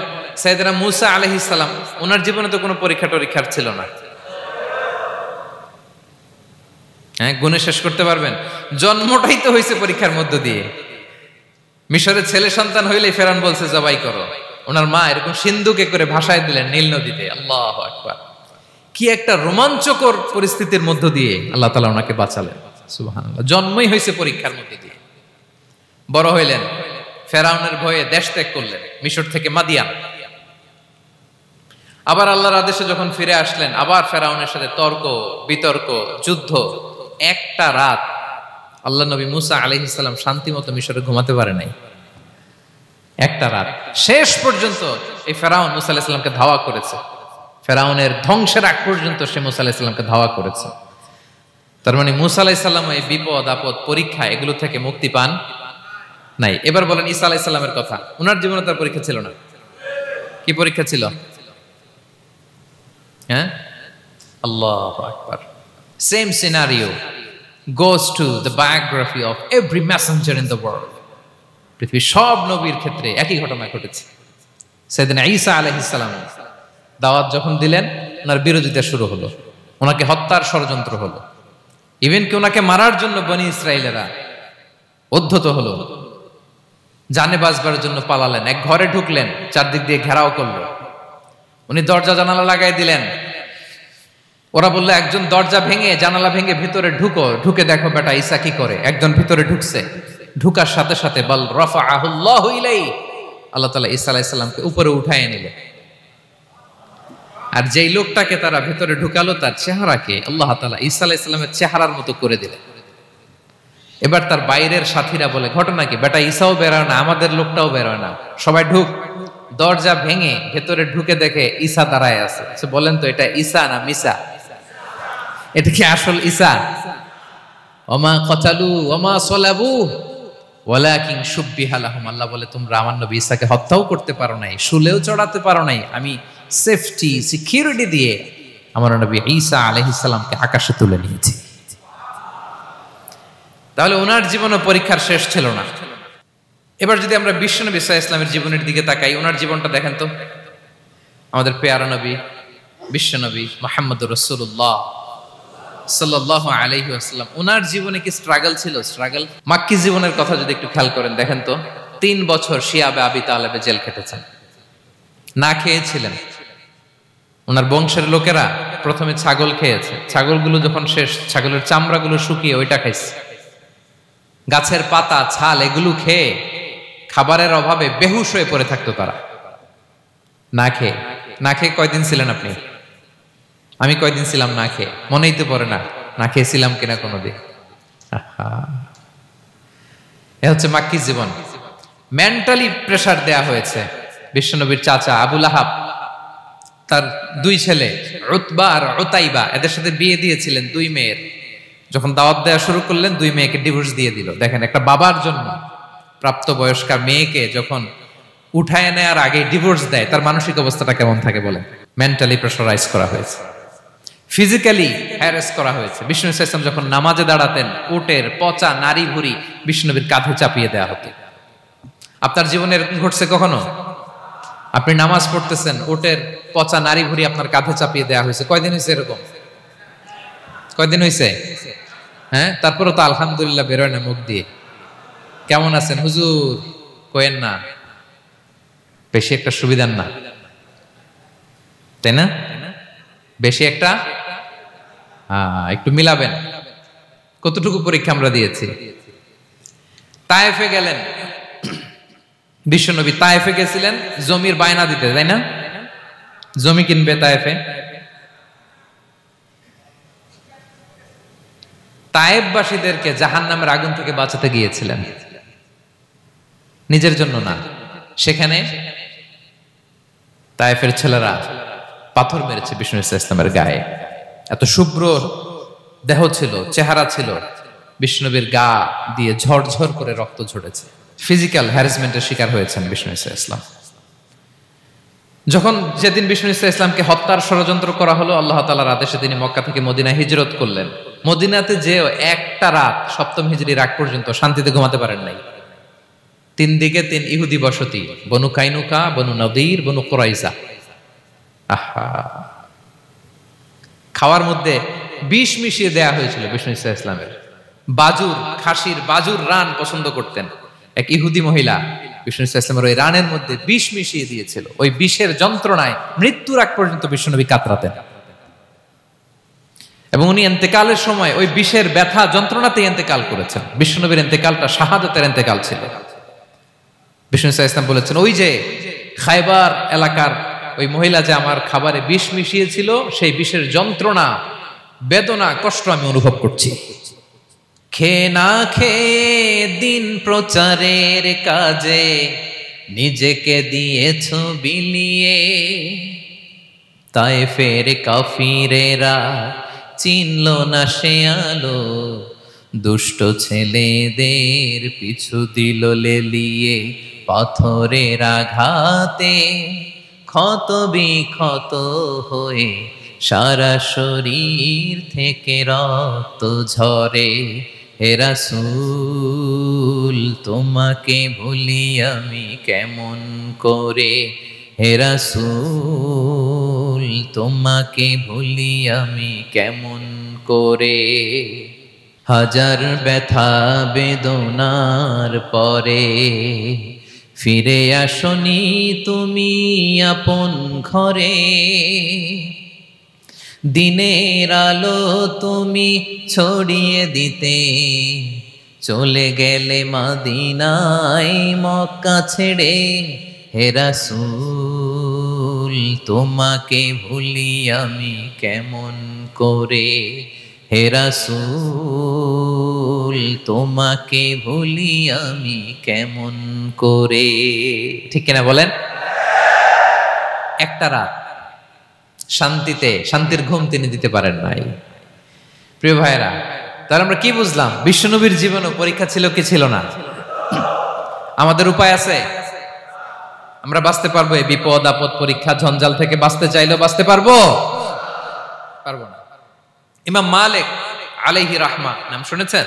A: সাইয়েদনা মূসা আলাইহিস সালাম, ওনার জীবনে তো কোনো পরীক্ষা টরীক্ষার ছিল না। হ্যাঁ, গুণে শেষ করতে পারবেন? জন্মটাই তো হয়েছে পরীক্ষার মধ্য দিয়ে। মিশরের ছেলে সন্তান হইলেই ফেরাউন বলছে জবাই করো। ওনার মা এরকম সিন্ধুকে করে ভাসায় দিলেন নীল নদীতে। আল্লাহু আকবার! কি একটা রোমাঞ্চকর পরিস্থিতির মধ্য দিয়ে আল্লাহ তাআলা ওনাকে বাঁচালেন। সুবহানাল্লাহ। জন্মই হয়েছে পরীক্ষার মধ্য দিয়ে। বড় হইলেন, ফেরাউনের ভয়ে দেশ ত্যাগ করলেন, মিশর থেকে মাদিয়ান। আবার আল্লাহর আদেশে যখন ফিরে আসলেন, আবার ফেরাউনের সাথে তর্ক বিতর্ক, যুদ্ধ। একটা রাত আল্লাহ নবী মুসা আলাইহিস সালাম শান্তি মতো মিশরে ঘুমাতে পারে নাই। একটা রাত। শেষ পর্যন্ত এই ফেরাউন মুসা আলাইহিস সালামকে ধাওয়া করেছে। ফেরাউনের ধ্বংসের আগ পর্যন্ত সে মুসা আলাইহিস সালামকে ধাওয়া করেছে। তার মানে মুসা আলাইহিস সালাম এই বিপদ আপদ পরীক্ষা এগুলো থেকে মুক্তি পান নাই। এবার বলেন ঈসা আলাইহিস সালামের কথা। ওনার জীবনে তার পরীক্ষা ছিল না? কি পরীক্ষা ছিল? হ্যাঁ, আল্লাহু আকবার। Same scenario goes to the biography of every messenger in the world. পৃথিবীর সব নবীর ক্ষেত্রে একই ঘটনা ঘটেছে। সাইয়েদনা ঈসা আলাইহিস সালাম দাওয়াত যখন দিলেন, ওনার বিরোধিতা শুরু হলো, ওনাকে হত্যার ষড়যন্ত্র হলো। ইভেন কি ওনাকে মারার জন্য বনি ইসরায়েলেরা উদ্ধত হলো, জানে বাঁচবার জন্য পালালেন, এক ঘরে ঢুকলেন, চারদিক দিয়ে ঘেরাও করলো, উনি দরজা জানালা লাগাই দিলেন। ওরা বললো একজন দরজা ভেঙে জানালা ভেঙে ভিতরে ঢুকে দেখো বেটা ঈসা কি করে। একজন ভিতরে ঢুকছে, ঢুকার সাথে সাথে বল রাফাআহুল্লাহু ইলাইহি, আল্লাহ তাআলা ঈসা আলাইহিস সালামকে উপরে উঠায় নিলেন। আর যেই লোকটাকে তারা ভিতরে ঢুকালো তার চেহারাকে আল্লাহ তাআলা ঈসা আলাইহিস সালামের চেহারার মতো করে দিলেন। এবার তার বাইরের সাথীরা বলে ঘটনা কি, বেটা ঈসাও বেরোয় না, আমাদের লোকটাও বেরোয় না, সবাই ঢুক। দরজা ভেঙে ভেতরে ঢুকে দেখে ঈসা দাঁড়ায় আছে। বলেন তো এটা ঈসা না মিসা? এটা কি আসল ঈসা? ওমা কতালু ওমা সলাবু ওয়ালাকিন শুব্বিহা লাহুম। আল্লাহ বলে তোমরা আমার নবী ঈসাকে হত্যাও করতে পারো নাই, শুলেও চড়াতে পারো নাই, আমি সেফটি সিকিউরিটি দিয়ে আমার নবী ঈসা আলাইহিস সালামকে আকাশে তুলে নিয়েছি। তাহলে ওনার জীবনও পরীক্ষার শেষ ছিল না। এবার যদি আমরা বিশ্বনবী সাল্লাল্লাহু আলাইহি ওয়াসাল্লামের জীবনের দিকে তাকাই, ওনার জীবনটা দেখেন তো। আমাদের পেয়ারা নবী বিশ্বনবী মুহাম্মদুর রাসূলুল্লাহ সাল্লাল্লাহু আলাইহি ওয়াসাল্লাম, ওনার জীবনে কি স্ট্রাগল ছিল? স্ট্রাগল। মাক্কি জীবনের কথা যদি একটু খেয়াল করেন দেখেন তো, 3 বছর শিয়াবে আবি তালেবে জেল খেটেছেন, না খেয়েছিলেন। ওনার বংশের লোকেরা প্রথমে ছাগল খেয়েছে, ছাগলগুলো যখন শেষ, ছাগলের চামড়াগুলো শুকিয়ে ওইটা খাইছে। গাছের পাতা ছাল এগুলো খেয়ে খাবারের অভাবে বেহুশ হয়ে পড়ে থাকতো তারা, না খেয়ে। না খেয়ে কয়দিন ছিলেন আপনি? আমি কয়দিন ছিলাম না খেয়ে? মনেই তো পড়ে না, না খেয়েছিলাম কিনা কোনোদিন। এ হচ্ছে মাক্কি জীবন। মেন্টালি প্রেসার দেয়া হয়েছে। বিশ্বনবীর চাচা আবু লাহাব তার 2 ছেলে উতবা আর উতাইবা, এদের সাথে বিয়ে দিয়েছিলেন 2 মেয়ের। যখন দাওয়াত দেওয়া শুরু করলেন 2 মেয়েকে ডিভোর্স দিয়ে দিল। দেখেন একটা বাবার জন্য প্রাপ্তবয়স্কা মেয়েকে যখন উঠায় নেয়ার আগে ডিভোর্স দেয়, তার মানসিক অবস্থাটা কেমন থাকে বলেন? মেন্টালি প্রেসারাইজ করা হয়েছে, ফিজিক্যালি হ্যারাস করা হয়েছে। বিষ্ণু সাল্লাল্লাহু আলাইহি ওয়াসাল্লাম যখন নামাজে দাঁড়াতেন, উটের পচা নারী ভুঁড়ি বিষ্ণুনবীর কাঁধে চাপিয়ে দেওয়া হতো। আপনার জীবনে এরকম ঘটছে কখনো? আপনি নামাজ পড়তেছেন, উটের পচা নারী ভুঁড়ি আপনার কাঁধে চাপিয়ে দেওয়া হয়েছে। কয়দিন হয়েছে এরকম? কয়দিন হয়েছে? হ্যাঁ, তারপরেও তো আলহামদুলিল্লাহ বেরোয় না মুখ দিয়ে। কেমন আছেন হুজুর কোয়েন না, বেশি একটা সুবিধার না, তাই না? বেশি একটা একটু মিলাবেন। কতটুকু পরীক্ষা আমরা দিয়েছি। তায়েফে গেলেন বিশ্বনবী, তায়েফে গেছিলেন জমির বায়না দিতে, তাই না? জমি কিনবে তায়েফে। তায়েফবাসীদেরকে জাহান্নামের আগুন থেকে বাঁচাতে গিয়েছিলেন, নিজের জন্য না। সেখানে তায়েফের ছেলেরা পাথর মেরেছে বিষ্ণু ইসলামের গায়ে। এত শুভ্র দেহ ছিল, চেহারা ছিল, বিষ্ণুবীর গা দিয়ে ঝরঝর করে রক্ত ঝরেছে। ফিজিক্যাল হ্যারাসমেন্টের শিকার হয়েছেন বিষ্ণু ইসলাম। যখন যেদিন বিষ্ণু ইসলামকে হত্যার ষড়যন্ত্র করা হলো, আল্লাহ তাআলার আদেশে তিনি মক্কা থেকে মদিনায় হিজরত করলেন। মদিনাতে যে একটা রাত, 7ম হিজরির আগ পর্যন্ত শান্তিতে ঘুমাতে পারেন নাই। 3 দিকে 3 ইহুদি বসতি, বনু কাইনুকা, বনু নদীর, বনু কুরাইজা। আহা, খাওয়ার মধ্যে বিষ মিশিয়ে দেয়া হয়েছিল বিষ্ণু ইসলামের। বাজুর, খাসির বাজুর রান পছন্দ করতেন। এক ইহুদি মহিলা বিষ্ণু ইসলামের ওই রানের মধ্যে বিষ মিশিয়ে দিয়েছিল। ওই বিষের যন্ত্রণায় মৃত্যুর আগ পর্যন্ত বিষ্ণুনবী কাতরাতেন। এবং উনি ইন্তেকালের সময় ওই বিষের ব্যথা যন্ত্রণাতে ইন্তেকাল করেছেন। বিষ্ণুনবীর ইন্তেকালটা শাহাদাতের ইন্তেকাল ছিল। বিষ্ণু ইসলাম বলেছেন, ওই যে খায়বার এলাকার ওই মহিলা যে আমার খাবারে বিষ মিশিয়েছিল, সেই বিষের যন্ত্রণা, বেদনা, কষ্ট আমি অনুভব করছি। খেয়ে না খেয়ে দিন প্রচারের কাজে নিজেকে দিয়েছ বিলিয়ে, তায়েফের কাফিরেরা চিনল না সে আলো, দুষ্ট ছেলেদের পিছু দিল লেলিয়ে, পাথরের আঘাতে ক্ষত বিক্ষত হয়ে সারা শরীর থেকে রক্ত ঝরে। হে রাসূল তোমাকে ভুলি আমি কেমন করে, হে রাসূল তোমাকে ভুলি আমি কেমন করে। হাজার ব্যথা বেদনার পরে ফিরে আসনি তুমি আপন ঘরে, দিনের আলো তুমি ছড়িয়ে দিতে চলে গেলে মদিনায় মক্কা ছেড়ে। হে রাসূল তোমাকে ভুলি আমি কেমন করে, হে রাসূল তোমাকে ভুলি আমি কেমন করে। ঠিক কিনা বলেন? একটা রাত শান্তিতে শান্তির ঘুম তিনি দিতে পারেন নাই। প্রিয় ভাইরা, তাহলে আমরা কি বুঝলাম? বিশ্বনবীর জীবনও পরীক্ষা ছিল কি ছিল না? আমাদের উপায় আছে? আমরা বাঁচতে পারবো এই বিপদ আপদ পরীক্ষা ঝঞ্ঝাল থেকে? বাঁচতে চাইলেও বাঁচতে পারবো? পারবো না। ইমাম মালিক আলাইহি রাহমা নাম শুনেছেন?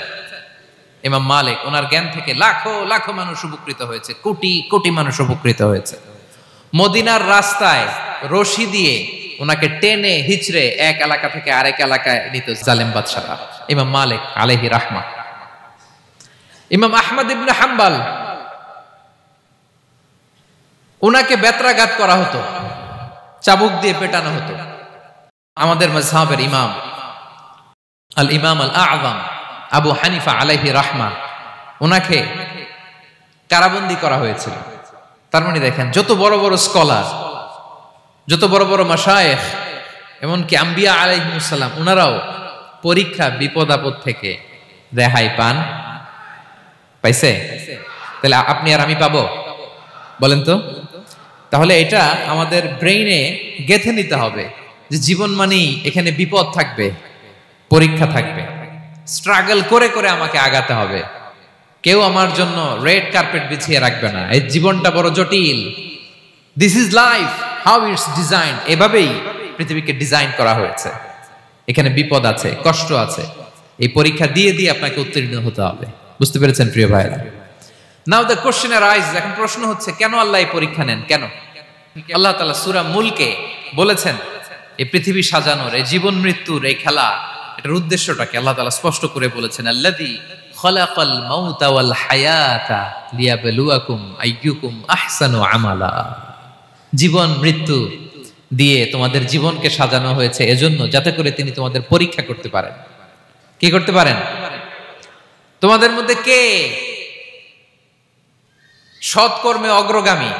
A: ইমাম মালিক, ওনার জ্ঞান থেকে লাখো লাখো মানুষ উপকৃত হয়েছে, কোটি কোটি মানুষ উপকৃত হয়েছে। মদিনার রাস্তায় রশি দিয়ে ওনাকে টেনে হিচড়ে এক এলাকা থেকে আরেক এলাকায় নিত জালেম বাদশারা। ইমাম মালিক আলাইহি রাহমা। ইমাম আহমদ ইবনে হাম্বল, ওনাকে বেত্রাঘাত করা হতো, চাবুক দিয়ে পেটানো হতো। আমাদের মাযহাবের ইমাম আল ইমাম আল আযম আবু হানিফা আলাইহি রাহমা, ওনাকে কারাবন্দী করা হয়েছিল। তার মানে দেখেন, যত বড় বড় স্কলার, যত বড় বড় মাশায়েখ, এমনকি আম্বিয়া আলাইহিমুস সালাম, ওনারাও পরীক্ষা বিপদ আপদ থেকে রেহাই পান। পাইছে? তাহলে আপনি আর আমি পাবো? বলেন তো। তাহলে এটা আমাদের ব্রেইনে গেঁথে নিতে হবে যে জীবন মানেই এখানে বিপদ থাকবে, পরীক্ষা থাকবে, স্ট্রাগল করে করে আমাকে আগাতে হবে। কেউ আমার জন্য রেড কার্পেট বিছিয়ে রাখবে না। এই জীবনটা বড় জটিল। This is life, how it's design. এভাবেই পৃথিবীকে ডিজাইন করা হয়েছে। এখানে বিপদ আছে, কষ্ট আছে। এই পরীক্ষা দিয়ে দিয়ে আপনাকে উত্তীর্ণ হতে হবে। বুঝতে পেরেছেন প্রিয় ভাইরা? নাও দ্য কোশ্চেন অ্যারাইজ, এখন প্রশ্ন হচ্ছে কেন আল্লাহ এই পরীক্ষা নেন? কেন? আল্লাহ তাআলা সূরা মুলকে বলেছেন এই পৃথিবী সাজানোর, এই জীবন মৃত্যুর এই খেলা, এটার উদ্দেশ্যটাকে আল্লাহ তাআলা স্পষ্ট করে বলেছেন। আল্লাযী খালাকাল মাউতা ওয়াল হায়াতা লিয়াবলুয়াকুম আইয়ুকুম আহসানু আমালা। জীবন মৃত্যু দিয়ে তোমাদের জীবনকে সাজানো হয়েছে এজন্য, যাতে করে তিনি তোমাদের পরীক্ষা করতে পারেন। কি করতে পারেন? তোমাদের মধ্যে কে সৎকর্মে অগ্রগামী,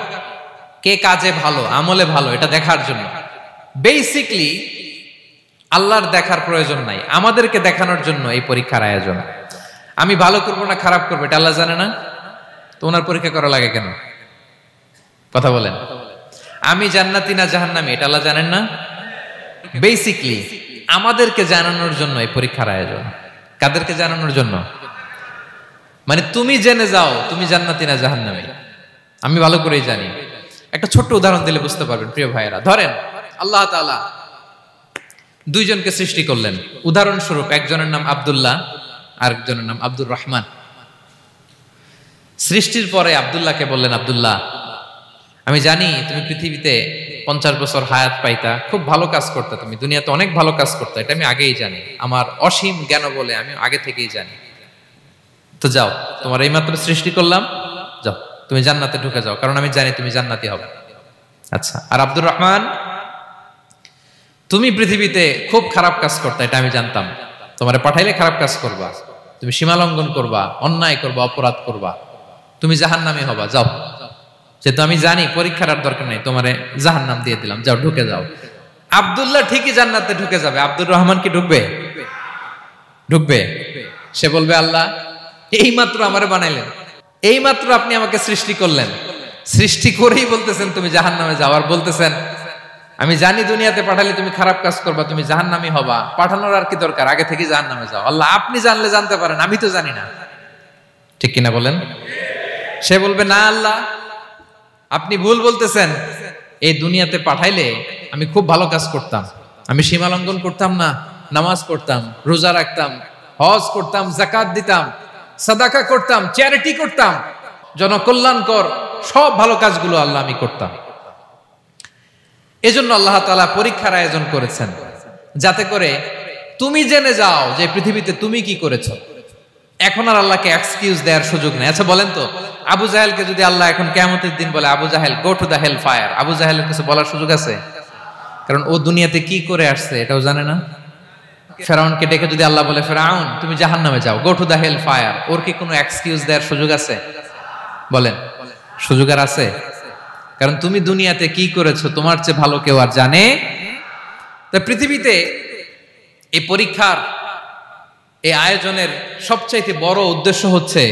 A: কে কাজে ভালো, আমলে ভালো, এটা দেখার জন্য। বেসিকলি আল্লাহর দেখার প্রয়োজন নাই, আমাদেরকে দেখানোর জন্য এই পরীক্ষার আয়োজন। আমি ভালো করবো না খারাপ করবো এটা আল্লাহ জানে না? তো ওনার পরীক্ষা করা লাগে কেন? কথা বলেন। আমি জান্নাতি না জাহান্নামী এটা আল্লাহ জানেন না? বেসিকলি আমাদেরকে জানানোর জন্য এই পরীক্ষার আয়োজন। কাদেরকে জানানোর জন্য? মানে তুমি জেনে যাও তুমি জান্নাতি না জাহান্নামী। আমি ভালো করেই জানি। একটা ছোট্ট উদাহরণ দিলে বুঝতে পারবেন প্রিয় ভাইয়েরা। ধরেন আল্লাহ তাআলা দুইজনকে সৃষ্টি করলেন। উদাহরণস্বরূপ একজনের নাম আব্দুল্লাহ, আরেকজনের নাম আব্দুর রহমান। সৃষ্টির পরে আব্দুল্লাহকে বললেন, আব্দুল্লাহ আমি জানি তুমি পৃথিবীতে 50 বছর হায়াত পাইতা, খুব ভালো কাজ করতে, তুমি দুনিয়াতে অনেক ভালো কাজ করতে, এটা আমি আগেই জানি, আমার অসীম জ্ঞান বলে আমি আগে থেকেই জানি। তো যাও, তোমার এইমাত্র সৃষ্টি করলাম, যাও তুমি জান্নাতে ঢুকে যাও, কারণ আমি জানি তুমি জান্নাতি হবে। আচ্ছা, আর আব্দুর রহমান তুমি পৃথিবীতে খুব খারাপ কাজ করতে, এটা আমি জানতাম, তোমারে পাঠাইলে খারাপ কাজ করবা, তুমি সীমা লঙ্ঘন করবা, অন্যায় করবা, অপরাধ করবা, তুমি জাহান্নামী হবা, যাও। যেহেতু আমি জানি পরীক্ষার আর দরকার নেই, তোমারে জাহান্নাম দিয়ে দিলাম, যাও ঢুকে যাও। আব্দুল্লাহ ঠিকই জান্নাতে ঢুকে যাবে, আব্দুর রহমান কি ঢুকবে? ঢুকবে। সে বলবে, আল্লাহ এইমাত্র আমারে বানাইলেন, এইমাত্র আপনি আমাকে সৃষ্টি করলেন, সৃষ্টি করেই বলতেছেন তুমি জাহান্নামে যাও, আর বলতেছেন আমি জানি দুনিয়াতে পাঠালে তুমি খারাপ কাজ করবা, তুমি জাহান্নামী হবা, পাঠানোর আর কি দরকার, আগে থেকে জাহান্নামে যাও। আল্লাহ আপনি জানলে জানতে পারেন, আমি তো জানি না। ঠিক কিনা বলেন? সে বলবে, না আল্লাহ আপনি ভুল বলতেছেন, এই দুনিয়াতে পাঠাইলে আমি খুব ভালো কাজ করতাম, আমি সীমা লঙ্ঘন করতাম না, নামাজ পড়তাম, রোজা রাখতাম, হজ করতাম, যাকাত দিতাম, সাদাকা করতাম, চ্যারিটি করতাম, জনকল্যাণকর সব ভালো কাজগুলো আল্লাহ আমি করতাম। এজন্য আল্লাহ তাআলা পরীক্ষার আয়োজন করেছেন, যাতে করে তুমি জেনে যাও যে পৃথিবীতে তুমি কি করেছো। এখন আর আল্লাহকে এক্সকিউজ দেওয়ার সুযোগ নেই। আচ্ছা বলেন তো, আবু জাহেলকে যদি আল্লাহ এখন কিয়ামতের দিন বলে, Abu Jahl go to the hell fire, আবু জাহেলের কিছু বলার সুযোগ আছে? কারণ ও দুনিয়াতে কি করে আসছে এটাও জানে না। ফেরাউনকে ডেকে যদি আল্লাহ বলে, ফেরাউন তুমি জাহান্নামে যাও, go to the hell fire, ওর কি কোনো এক্সকিউজ দেওয়ার সুযোগ আছে? বলেন, সুযোগ আর আছে? কারণ তুমি দুনিয়াতে কি করেছো তোমার চেয়ে ভালো কেউ আর জানে। তা পৃথিবীতে এই পরীক্ষার এই আয়োজনের সবচাইতে বড় উদ্দেশ্য হচ্ছে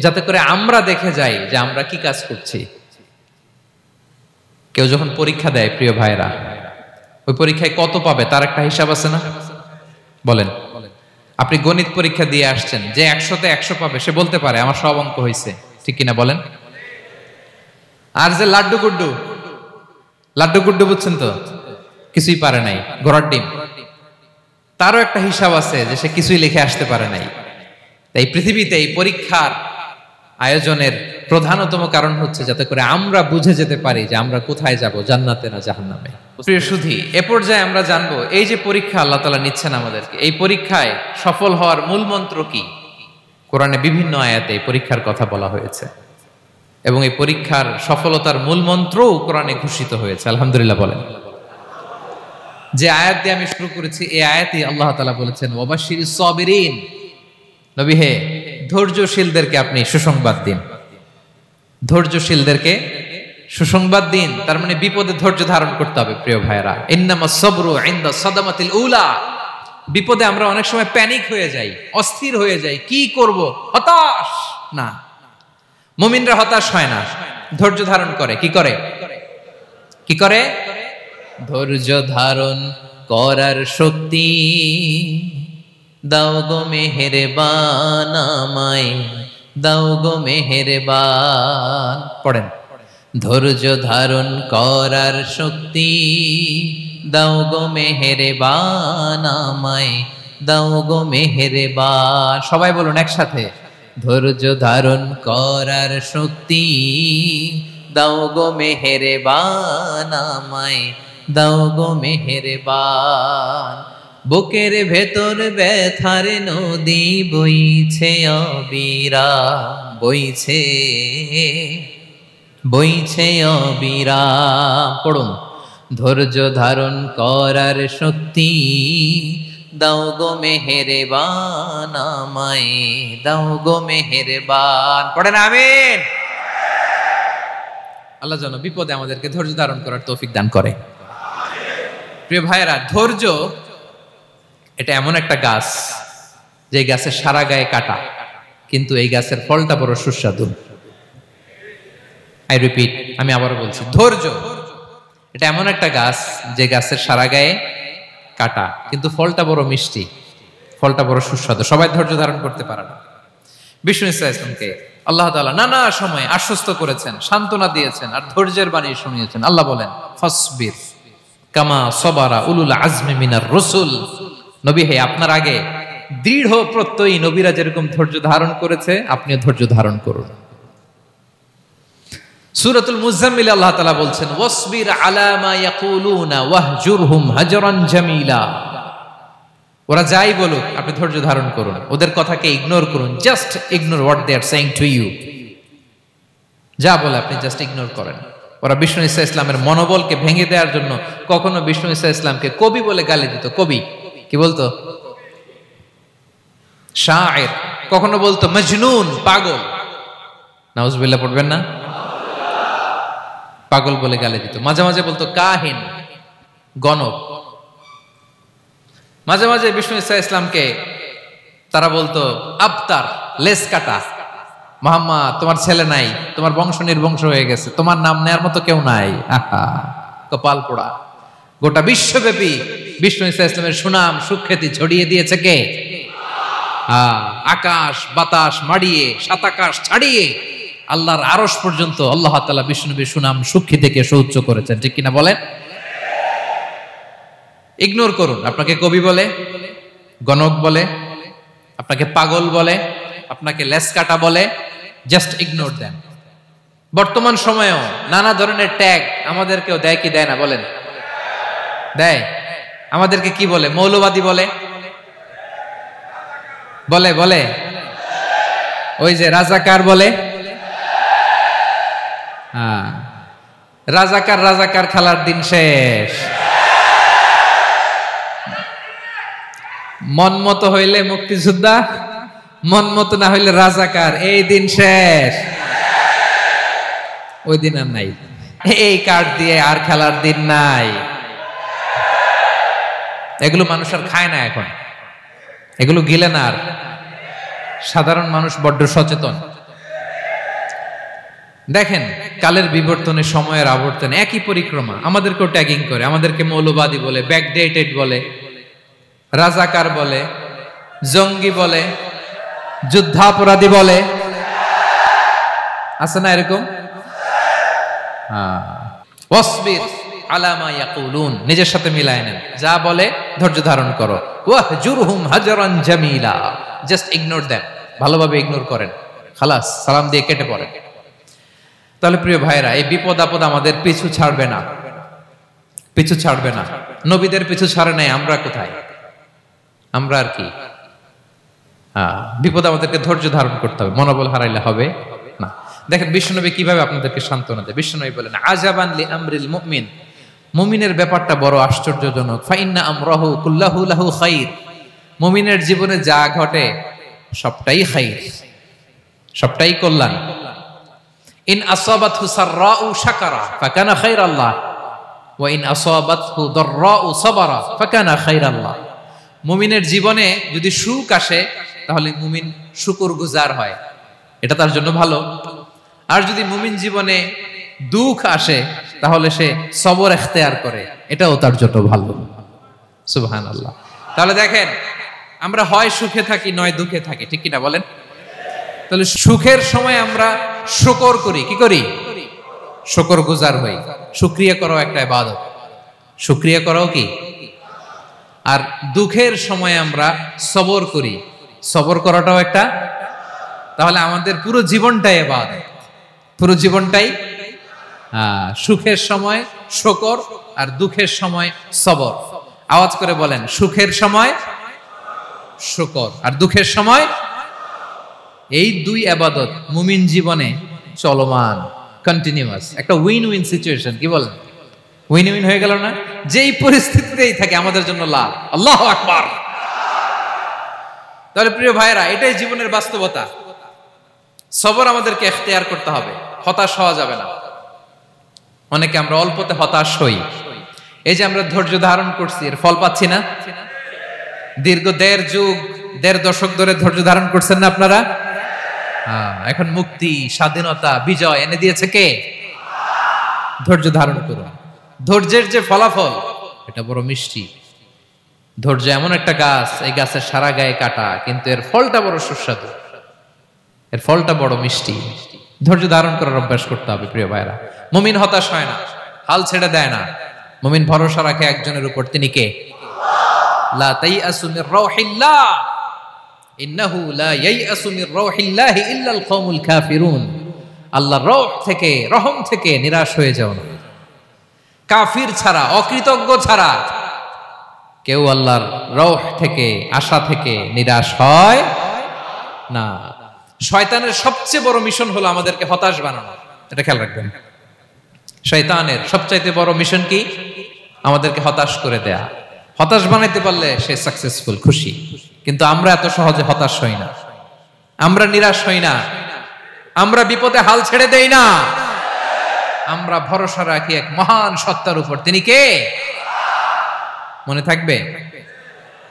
A: যাতে করে আমরা দেখে যাই যে আমরা কি কাজ করছি। কেউ যখন পরীক্ষা দেয় প্রিয় ভাইরা, ওই পরীক্ষায় কত পাবে তার একটা হিসাব আছে না? বলেন, আপনি গণিত পরীক্ষা দিয়ে আসছেন, যে 100-তে 100 পাবে সে বলতে পারে আমার সব অঙ্ক হয়েছে, ঠিক কিনা বলেন? আর যে লাড্ডু গুড্ডু বুঝছেন তো, কিছুই পারে নাই, ঘোড়ার ডিম, তারও একটা হিসাব আছে যে সে কিছুই লিখে আসতে পারে নাই। তাই পৃথিবীতে এই পরীক্ষার আয়োজনের প্রধানতম কারণ হচ্ছে যাতে করে আমরা বুঝে যেতে পারি যে আমরা কোথায় যাব, জান্নাতে না জাহান্নামে। প্রিয় সুধী, এ পর্যায়ে আমরা জানবো এই যে পরীক্ষা আল্লাহ তাআলা নিচ্ছেন আমাদেরকে, এই পরীক্ষায় সফল হওয়ার মূল মন্ত্র কি। কোরআনে বিভিন্ন আয়াতে এই পরীক্ষার কথা বলা হয়েছে এবং এই পরীক্ষার সফলতার মূল মন্ত্রও কোরআনে ঘোষিত হয়েছে। আলহামদুলিল্লাহ বলেন। যে আয়াত দিয়ে আমি শুরু করেছি এই আয়াতে আল্লাহ তাআলা বলেছেন, ওয়াবাশশিরিস সাবিরিন, নবী হে ধৈর্যশীলদেরকে আপনি সুসংবাদ দিন। ধৈর্যশীলদেরকে সুসংবাদ দিন, তার মানে বিপদে ধৈর্য ধারণ করতে হবে। প্রিয় ভাইরা, ইন্নামাস সাবরু ইনদা সাদামাতিল উলা, বিপদে আমরা অনেক সময় প্যানিক হয়ে যাই, অস্থির হয়ে যাই, কি করব, হতাশ না। মুমিনরা হতাশ হয় না, ধৈর্য ধারণ করে। কি করে? কি করে? ধৈর্য ধারণ করার শক্তি দাও গো মেহেরবান আমায়, দাও গো মেহেরবান। পড়েন, ধৈর্য ধারণ করার শক্তি দাও গো মেহেরবান আমায়, দাও গো মেহেরবান। সবাই বলুন একসাথে, ধৈর্য ধারণ করার শক্তি দাও গো মেহেরবান আমায়, দাও গো মেহেরবান। বুকের ভেতর ব্যথার নদী বইছে অবিরাম, বইছে বইছে অবিরাম। পড়ুন, ধৈর্য ধারণ করার শক্তি দাও গো মেহেরবান আমায়, দাও গো মেহেরবান। পড়েন আমিন। আল্লাহ যেন বিপদে আমাদেরকে ধৈর্য ধারণ করার তৌফিক দান করে। প্রিয় ভাইয়েরা, ধৈর্য এটা এমন একটা গাছ যে গাছের সারা গায়ে কাটা, কিন্তু এই গাছের ফলটা বড় সুস্বাদু। আই রিপিট, আমি আবারও বলছি, ধৈর্য এটা এমন একটা গাছ যে গাছের সারা গায়ে কাটা, কিন্তু ফলটা বড় মিষ্টি, ফলটা বড় সুস্বাদু। সবাই ধৈর্য ধারণ করতে পারে না। বিষ্ণু ইসলামকে আল্লাহ তাআলা নানা সময় আশ্বস্ত করেছেন, সান্ত্বনা দিয়েছেন আর ধৈর্যের বাণী শুনিয়েছেন। আল্লাহ বলেন, ফাসবির কামা সাবারা উলুল আজমি মিনার রাসূল, নবী হে আপনার আগে দৃঢ় প্রত্যয়ী নবীরা যেরকম ধৈর্য ধারণ করেছে আপনিও ধৈর্য ধারণ করুন। সূরাতুল মুজাম্মিল আল্লাহ তাআলা বলছেন, ওয়াসবির আলা মা ইয়াকুলুনা ওয়াহজুরহুম হাজরান জামিলা। ওরা যাই বলুক আপনি ধৈর্য ধারণ করুন, ওদের কথাকে ইগনোর করুন, just ignore what they are saying to you. যা বলে আপনি জাস্ট ইগনোর করেন। ওরা বিষ্ণু ঈসা ইসলামের মনোবলকে ভেঙে দেওয়ার জন্য কখনো বিষ্ণু ঈসা ইসলামকে কবি বলে গালি দিত। কবি কি বলতো? শায়ের। কখনো বলতো মজনুন, পাগল। নাউজুবিল্লাহ পড়বেন না? পাগল বলে গালি দিত। মাঝে মাঝে বলতো কাহিন, গণক। মাঝে মাঝে বিষ্ণু ঈসা ইসলামকে তারা বলতো আবতার, লেস কাটা। মুহাম্মদ তোমার ছেলে নাই, তোমার বংশ নির্বংশ হয়ে গেছে, তোমার নাম নেয়ার মতো কেউ নাই। আহা, কপাল পোড়া। গোটা বিশ্বব্যাপী বিষ্ণু ঈসা ইসলামের সুনাম সুখ্যাতি ছড়িয়ে দিয়েছে কে? আকাশ বাতাস মাড়িয়ে, সাত আকাশ ছাড়িয়ে আল্লাহর আরশ পর্যন্ত আল্লাহ তাআলা বিষ্ণুনবীর সুনাম সুখ্যাতিকে সৌচ্চ করেছেন। ঠিক কিনা বলেন? ইগনোর করুন। আপনাকে কবি বলে, গণক বলে, আপনাকে পাগল বলে, আপনাকে লেসকাটা বলে, জাস্ট ইগনোর দেন। বর্তমান সময়েও নানা ধরনের ট্যাগ আমাদেরকেও দেয় কি দেয় না? বলেন, দেয়। আমাদেরকে কি বলে? মৌলবাদী বলে, বলে বলে ওই যে রাজাকার বলে, হ্যাঁ, রাজাকার রাজাকার খেলার দিন শেষ। মন মতো হইলে মুক্তিযোদ্ধা, মন মতো না হইলে রাজাকার, এই দিন শেষ। ওই দিন আর নাই, এই কার্ড দিয়ে আর খেলার দিন নাই। এগুলো মানুষ আর খায় না এখন, এগুলো গিলে না আর। সাধারণ মানুষ বড্ড সচেতন। দেখেন কালের বিবর্তনে, সময়ের আবর্তনে একই পরিক্রমা আমাদেরকেও ট্যাগিং করে, আমাদেরকে মৌলবাদী বলে, ব্যাকডেটেড বলে, রাজাকার বলে, জঙ্গি বলে, যুদ্ধাপরাধী বলে, আছে না এরকম? ওয়াসবির আলা মা ইয়াকুলুন, নিজের সাথে মিলায় নেন, যা বলে ধৈর্য ধারণ করো। ওয়াহজুরহুম হাজরান জামিলা, জাস্ট ইগনোর দেম, ভালোভাবে ইগনোর করেন, খালাস, সালাম দিয়ে কেটে পড়েন। তাহলে প্রিয় ভাইরা, এই বিপদ আপদ আমাদের পিছু ছাড়বে না, পিছু ছাড়বে না। নবীদের পিছু ছাড়ে নাই, আমরা কোথায়? আমরা আর কি? বিপদ আমাদেরকে ধৈর্য ধারণ করতে হবে, মনোবল হারাইলে হবে না। দেখেন বিশ্বনবী কিভাবে আপনাদেরকে সান্ত্বনা দেয়। বিশ্বনবী বলেন, আজাবান লি আমরিল মুমিন, মুমিনের ব্যাপারটা বড় আশ্চর্যজনক। ফাইন্না আমরাহু কুল্লাহু লাহু খাইর, মুমিনের জীবনে যা ঘটে সবটাই খাইর, সবটাই কল্যাণ। ইন আসাবাতহু সাররাউ শাকারা ফাকানা খাইরাল্লাহ ওয়া ইন আসাবাতহু দাররাউ সাবারা ফাকানা খাইরাল্লাহ। মুমিনের জীবনে যদি সুখ আসে তাহলে মুমিন শুকরগুজার হয়, এটা তার জন্য ভালো। আর যদি মুমিন জীবনে দুঃখ আসে তাহলে সে সবর ইখতিয়ার করে, এটাও তার জন্য ভালো। সুবহানাল্লাহ। তাহলে দেখেন আমরা হয় সুখে থাকি নয় দুঃখে থাকি, ঠিক কিনা বলেন? তাহলে সুখের সময় আমরা শুকর করি, কি করি? শুকরগুজার হই। শুকরিয়া করাও একটা ইবাদত, শুকরিয়া করাও কি? আর দুঃখের সময় আমরা সবর করি, সবর করাটাও একটা। তাহলে আমাদের পুরো জীবনটাই ইবাদত, পুরো জীবনটাই সুখের সময় শুকর আর দুঃখের সময় সবর। আওয়াজ করে বলেন, সুখের সময় শুকর আর দুঃখের সময়। এই দুই ইবাদত মুমিন জীবনে চলমান, কন্টিনিউয়াস, একটা উইন উইন সিচুয়েশন। কি বলেন? উইন উইন হয়ে গেল না? যেই পরিস্থিতিতেই থাকে আমাদের জন্য লাভ। আল্লাহু আকবার। তাহলে প্রিয় ভাইরা, এটাই জীবনের বাস্তবতা। সবর আমাদেরকে ইখতিয়ার করতে হবে, হতাশ হওয়া যাবে না। অনেকে আমরা অল্পতে হতাশ হই। এই যে আমরা ধৈর্য ধারণ করছি, এর ফল পাচ্ছি না? দীর্ঘ দেড় দশক ধরে ধৈর্য ধারণ করছেন না আপনারা? এখন মুক্তি, স্বাধীনতা, বিজয় এনে দিয়েছে কে? ধৈর্য ধারণ করুন। ধৈর্যের যে ফলাফল, এটা বড় মিষ্টি। ধৈর্য এমন একটা গাছ, এই গাছের সারা গায়ে কাটা, কিন্তু এর ফলটা বড় সুস্বাদু, এর ফলটা বড় মিষ্টি। ধৈর্য ধারণ করার অভ্যাস করতে হবে প্রিয় ভাইরা। মুমিন হতাশ হয় না, হাল ছেড়ে দেয় না। মুমিন ভরসা রাখে একজনের উপর, তিনি কে? লা তাইয়াসু মির রাউহিল্লাহ ইন্নাহু লা ইয়াইয়াসু মির রাউহিল্লাহি ইল্লাল কওমুল কাফিরুন। আল্লাহর রহ থেকে, রহম থেকে নিরাশ হয়ে যাও না। কাফির ছাড়া, অকৃতজ্ঞ ছাড়া কেউ আল্লাহর রহ থেকে, আশা থেকে নিরাশ হয় না। শয়তানের সবচেয়ে বড় মিশন হলো আমাদেরকে হতাশ বানানো, এটা খেয়াল রাখবেন। শয়তানের সবচাইতে বড় মিশন কি? আমাদেরকে হতাশ করে দেয়া। হতাশ বানাইতে পারলে সে সাকসেসফুল, খুশি। কিন্তু আমরা এত সহজে হতাশ হই না, আমরা নিরাশ হই না, আমরা বিপদে হাল ছেড়ে দেই না। আমরা ভরসা রাখি এক মহান সত্তার উপর, তিনি কে? মনে থাকবে?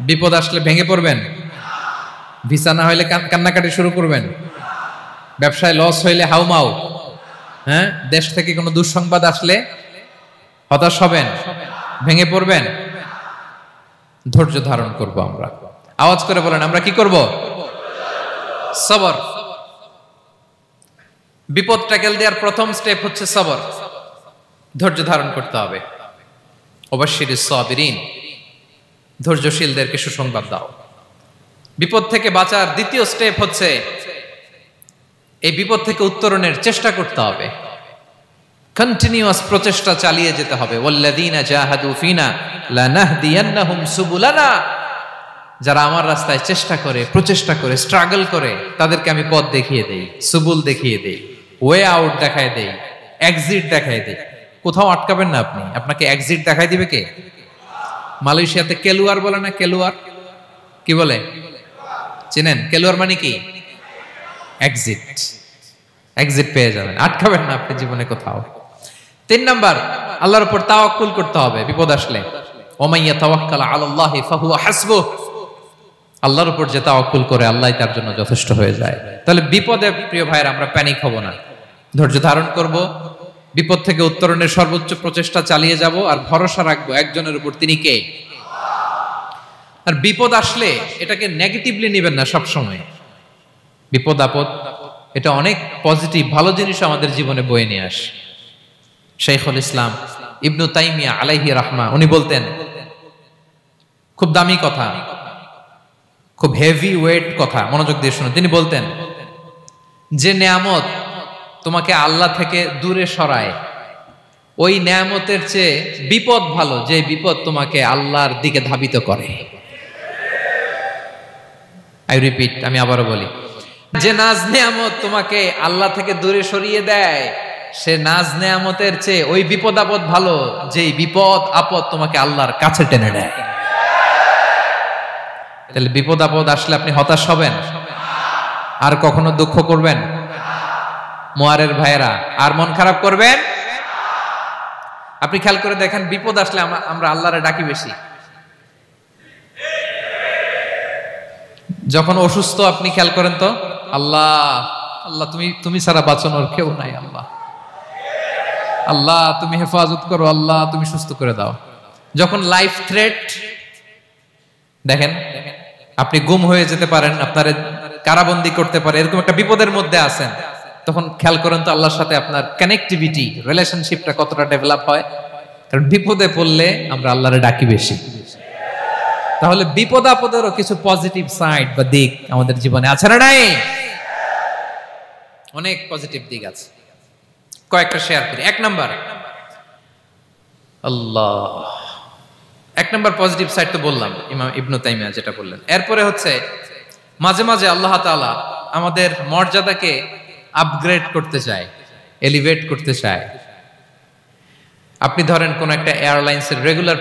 A: বিপদ আসলে ভেঙে পড়বেন, ভিসা না হইলে কান্নাকাটি শুরু করবেন, ব্যবসায় লস হইলে হাউমাউ, হ্যাঁ, দেশ থেকে কোনো দুঃসংবাদ আসলে হতাশ হবেন, ভেঙে পড়বেন। ধৈর্য ধারণ করব আমরা। আওয়াজ করে বলেন, আমরা কি করব? সবর। বিপদ ট্যাকেল দেওয়ার প্রথম স্টেপ হচ্ছে সবর, ধৈর্য ধারণ করতে হবে। ওয়াবাশশিরিস সাবিরিন, ধৈর্যশীলদেরকে সুসংবাদ দাও। বিপদ থেকে বাঁচার দ্বিতীয় স্টেপ হচ্ছে এই বিপদ থেকে উত্তরণের চেষ্টা করতে হবে, কন্টিনিউয়াস প্রচেষ্টা চালিয়ে যেতে হবে। ওয়াল্লাযীনা জাহাদু ফিনা লানাহদিয়ান্নাহুম সুবুলানা, যারা আমার রাস্তায় চেষ্টা করে, প্রচেষ্টা করে, স্ট্রাগল করে, তাদেরকে আমি পথ দেখিয়ে দেই, সুবুল দেখিয়ে দেই, ওয়ে আউট দেখায় দেই, এক্সিট দেখায় দেই। কোথাও আটকাবেন না আপনি, আপনাকে এক্সিট দেখাই দিবে কে? মালয়েশিয়াতে কেলুয়ার বলে না, কেলুয়ার কি বলে চেনেন? কেলুয়ার মানে কি? এক্সিট। এক্সিট পেয়ে যাবেন, আটকাবেন না আপনি জীবনে কোথাও। 3 নাম্বার, আল্লাহর উপর তাওয়াক্কুল করতে হবে বিপদ আসলে। ওমাইয়া তাওয়াক্কাল আলাল্লাহি ফাহুয়া হাসবুহ। আল্লাহর উপর যে তাওয়াক্কুল করে আল্লাহই তার জন্য যথেষ্ট হয়ে যায়। তাহলে বিপদে প্রিয় ভাইয়ের আমরা প্যানিক হব না, ধৈর্য ধারণ করব, বিপদ থেকে উত্তরণের সর্বোচ্চ প্রচেষ্টা চালিয়ে যাব, আর ভরসা রাখবো একজনের উপর, তিনি কে? আর বিপদ আসলে এটাকে নেগেটিভলি নেবেন না সব সময়। বিপদ আপদ এটা অনেক পজিটিভ ভালো জিনিস আমাদের জীবনে বয়ে নিয়ে আসে। শাইখুল ইসলাম ইবনু তাইমিয়া আলাইহি রাহমা উনি বলতেন, খুব দামি কথা, খুব হেভি ওয়েট কথা, মনোযোগ দিয়ে শুনুন। তিনি বলতেন, যে নেয়ামত তোমাকে আল্লাহ থেকে দূরে সরায়, ওই নেয়ামতের চেয়ে বিপদ ভালো, যে বিপদ তোমাকে আল্লাহর দিকে ধাবিত করে। আই রিপিট, আমি আবারও বলি, যে নাজ নেয়ামত তোমাকে আল্লাহ থেকে দূরে সরিয়ে দেয়, সে নাজ নেয়ামতের চেয়ে ওই বিপদ আপদ ভালো, যে বিপদ আপদ তোমাকে আল্লাহর কাছে টেনে নেয়। তাহলে বিপদ আপদ আসলে আপনি হতাশ হবেন? আর কখনো দুঃখ করবেন? মোয়ারের ভাইয়েরা, আর মন খারাপ করবেন? আপনি খেয়াল করে দেখেন, বিপদ আসলে আমরা আল্লাহরে ডাকি বেশি। যখন অসুস্থ আপনি খেয়াল করেন তো, আল্লাহ আল্লাহ তুমি ছাড়া বাঁচানোর কেউ নাই, আল্লাহ আল্লাহ তুমি হেফাজত করো, আল্লাহ তুমি সুস্থ করে দাও। যখন লাইফ থ্রেট, দেখেন আপনি গুম হয়ে যেতে পারেন, আপনার কারাবন্দি করতে পারে, এরকম একটা বিপদের মধ্যে আছেন, তখন খেয়াল করেন তো আল্লাহর সাথে আপনার কানেক্টিভিটি, রিলেশনশিপটা কতটা ডেভেলপ হয়। কারণ বিপদে পড়লে আমরা আল্লাহরে ডাকি বেশি। তাহলে বিপদ আপদেরও কিছু পজিটিভ সাইড বা দিক আমাদের জীবনে আছে না নাই? অনেক পজিটিভ দিক আছে, কয়েকটা শেয়ার করি। 1 নাম্বার, আল্লাহ 1 নাম্বার পজিটিভ সাইড তো বললাম, ইমাম ইবনু তাইমিয়া যেটা বললেন। এরপরে হচ্ছে মাঝে মাঝে আল্লাহ তাআলা আমাদের মর্যাদাকে আপগ্রেড করতে চায়, এলিভেট করতে চায়। আপনি ধরেন কোন একটা এয়ারলাইন্সের রেগুলার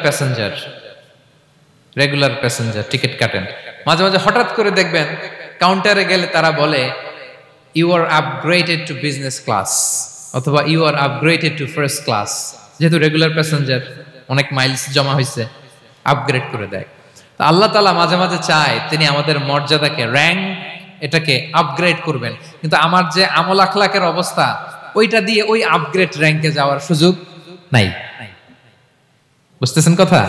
A: প্যাসেঞ্জার টিকিট কাটেন, মাঝে মাঝে হঠাৎ করে দেখবেন কাউন্টারে গেলে তারা বলে, you are upgraded to business class, অথবা you are upgraded to first class. যেহেতু রেগুলার প্যাসেঞ্জার, অনেক মাইলস জমা হয়েছে, আপগ্রেড করে দেয়। তো আল্লাহ তাআলা মাঝে মাঝে চায় তিনি আমাদের মর্যাদাকে, র্যাঙ্ক, এটাকে আপগ্রেড করবেন। কিন্তু আমার যে আমল আখলাকের অবস্থা, ওইটা দিয়ে ওই আপগ্রেড র্যাঙ্কে যাওয়ার সুযোগ নাই। বুঝতেছেন কথা?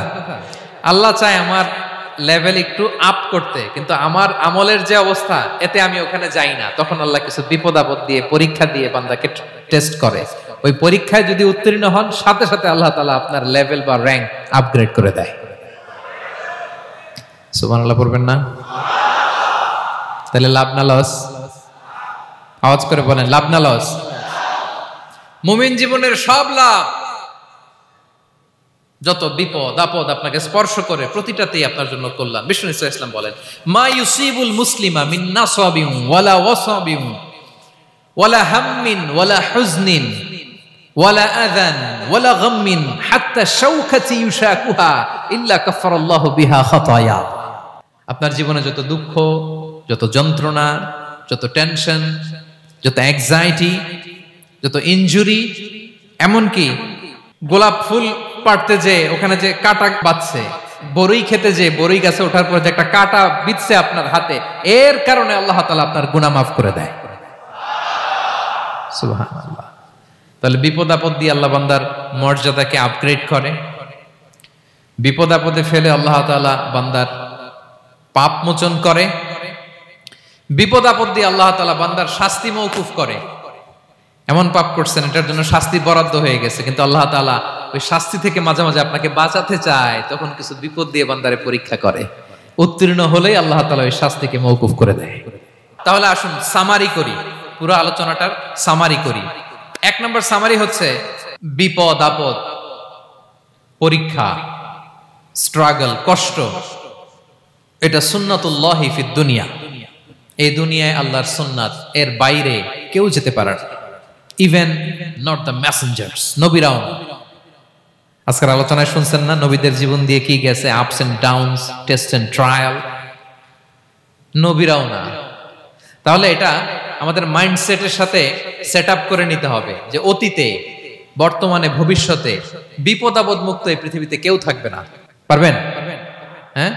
A: আল্লাহ চায় আমার লেভেল একটু আপ করতে, কিন্তু আমার আমলের যে অবস্থা, এতে আমি ওখানে যাই না। তখন আল্লাহ কিছু বিপদ আপদ দিয়ে, পরীক্ষা দিয়ে বান্দাকে টেস্ট করে। ওই পরীক্ষায় যদি উত্তীর্ণ হন, সাথে সাথে আল্লাহ তাআলা আপনার লেভেল বা র্যাঙ্ক আপগ্রেড করে দেয়। সুবহানাল্লাহ পড়বেন না? তাহলে লাভ না লস? আওয়াজ করে বলেন, লাভ না লস? মুমিন জীবনের সব লাভ। যত বিপদ আপদ আপনাকে স্পর্শ করে, প্রতিটাতেই আপনার জন্য কল্যাণ। বিষ্ণু ইসলাম বলেন, মা ইউসিবুল মুসলিমা মিন নাসাবিন ওয়ালা ওয়াসাবিন ওয়ালা হাম্মিন ওয়ালা হুজনিন ওয়ালা আযান ওয়ালা গাম্মিন হাত্তা শাওকাতি ইউশাকুহা ইল্লা কাফারাল্লাহু বিহা খাতায়া। আপনার জীবনে যত দুঃখ, যত যন্ত্রণা, যত টেনশন, যত অ্যাংজাইটি, যত ইনজুরি, এমনকি গোলাপ ফুল পাড়তে যে ওখানে যে কাটা বাঁধছে, বড়ই খেতে যে বড়ই গাছে ওঠার পর যে একটা কাটা বিঁধছে আপনার হাতে, এর কারণে আল্লাহ তাআলা আপনার গুনাহ মাফ করে দেয়। সুবহানাল্লাহ। তাহলে বিপদ আপদ দিয়ে আল্লাহ বান্দার মর্যাদাকে আপগ্রেড করে। বিপদ আপদে ফেলে আল্লাহ তাআলা বান্দার পাপ মোচন করে। বিপদ আপদ দিয়ে আল্লাহ তাআলা বান্দার শাস্তি মওকুফ করে। এমন পাপ করছেন, এটার জন্য শাস্তি বরাদ্দ হয়ে গেছে, কিন্তু আল্লাহ তাআলা ওই শাস্তি থেকে মাঝে মাঝে আপনাকে বাঁচাতে চায়, তখন কিছু বিপদ দিয়ে বান্দারে পরীক্ষা করে। উত্তীর্ণ হলেই আল্লাহ তাআলা ওই শাস্তিকে মওকুফ করে দেয়। তাহলে আসুন সামারি করি, পুরো আলোচনাটার সামারি করি। 1 নম্বর সামারি হচ্ছে বিপদ আপদ, পরীক্ষা, স্ট্রাগল, কষ্ট, এটা সুন্নাতুল্লাহি ফিদ দুনিয়া, এই দুনিয়ায় আল্লাহর সুন্নাত, এর বাইরে কেউ যেতে পারে না, ইভেন নট দ্য মেসেঞ্জার্স, নবীরাও না। আজকের আলোচনায় শুনছেন না নবীদের জীবন দিয়ে কি গেছে, ups and downs, test and trial, নবীরাও না। তাহলে এটা আমাদের মাইন্ডসেটের সাথে সেট আপ করে নিতে হবে যে অতীতে, বর্তমানে, ভবিষ্যতে বিপদ আপদ মুক্ত এই পৃথিবীতে কেউ থাকবে না। পারবেন? হ্যাঁ,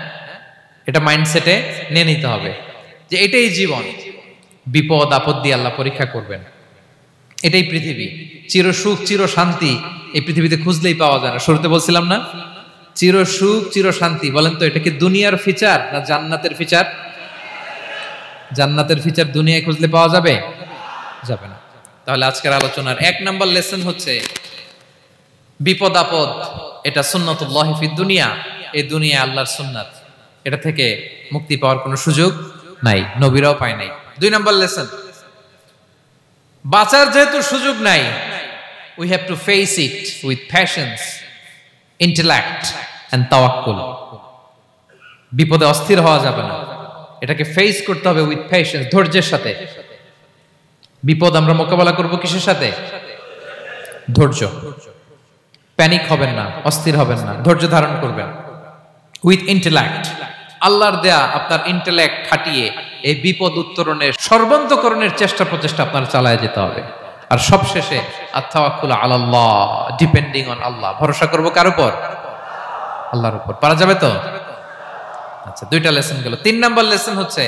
A: এটা মাইন্ডসেটে নিয়ে নিতে হবে যে এটাই জীবন, বিপদ আপদ দিয়ে আল্লাহ পরীক্ষা করবেন। এটাই পৃথিবী, চির সুখ চির শান্তি এই পৃথিবীতে খুঁজলেই পাওয়া যায় না। শুরুতে বলছিলাম না, চির সুখ চির শান্তি। বলেন তো এটা কি দুনিয়ার ফিচার না জান্নাতের ফিচার? জান্নাতের ফিচার দুনিয়ায় খুঁজলে পাওয়া যাবে? যাবে না। তাহলে আজকের আলোচনার 1 নাম্বার লেসন হচ্ছে বিপদ আপদ এটা সুন্নাতুল্লাহি ফিদ দুনিয়া, এই দুনিয়া আল্লাহর সুন্নাত, এটা থেকে মুক্তি পাওয়ার কোনো সুযোগ নাই, নবীরাও পায় নাই। 2 নাম্বার লেসন, বাঁচার যেহেতু সুযোগ নাই, we have to face it with patience, intellect and tawakkul. বিপদে অস্থির হওয়া যাবে না, এটাকে ফেস করতে হবে উইথ পেশেন্স, ধৈর্যের সাথে। বিপদ আমরা মোকাবেলা করব কিসের সাথে? ধৈর্য। প্যানিক হবেন না, অস্থির হবেন না, ধৈর্য ধারণ করবেন উইথ ইন্টেলেক্ট। আল্লাহর দেয়া আপনার ইন্টেলেক্ট খাটিয়ে এই বিপদ উত্তরণের সর্বান্তকরণের চেষ্টা প্রচেষ্টা আপনার চালায় যেতে হবে। আর সবশেষে আত-তাওয়াক্কুল আলাল্লাহ, ডিপেন্ডিং অন আল্লাহ, ভরসা করব কার উপর? আল্লাহর উপর। পারা যাবে তো? আচ্ছা, 2টা লেসন গেল। 3 নাম্বার লেসন হচ্ছে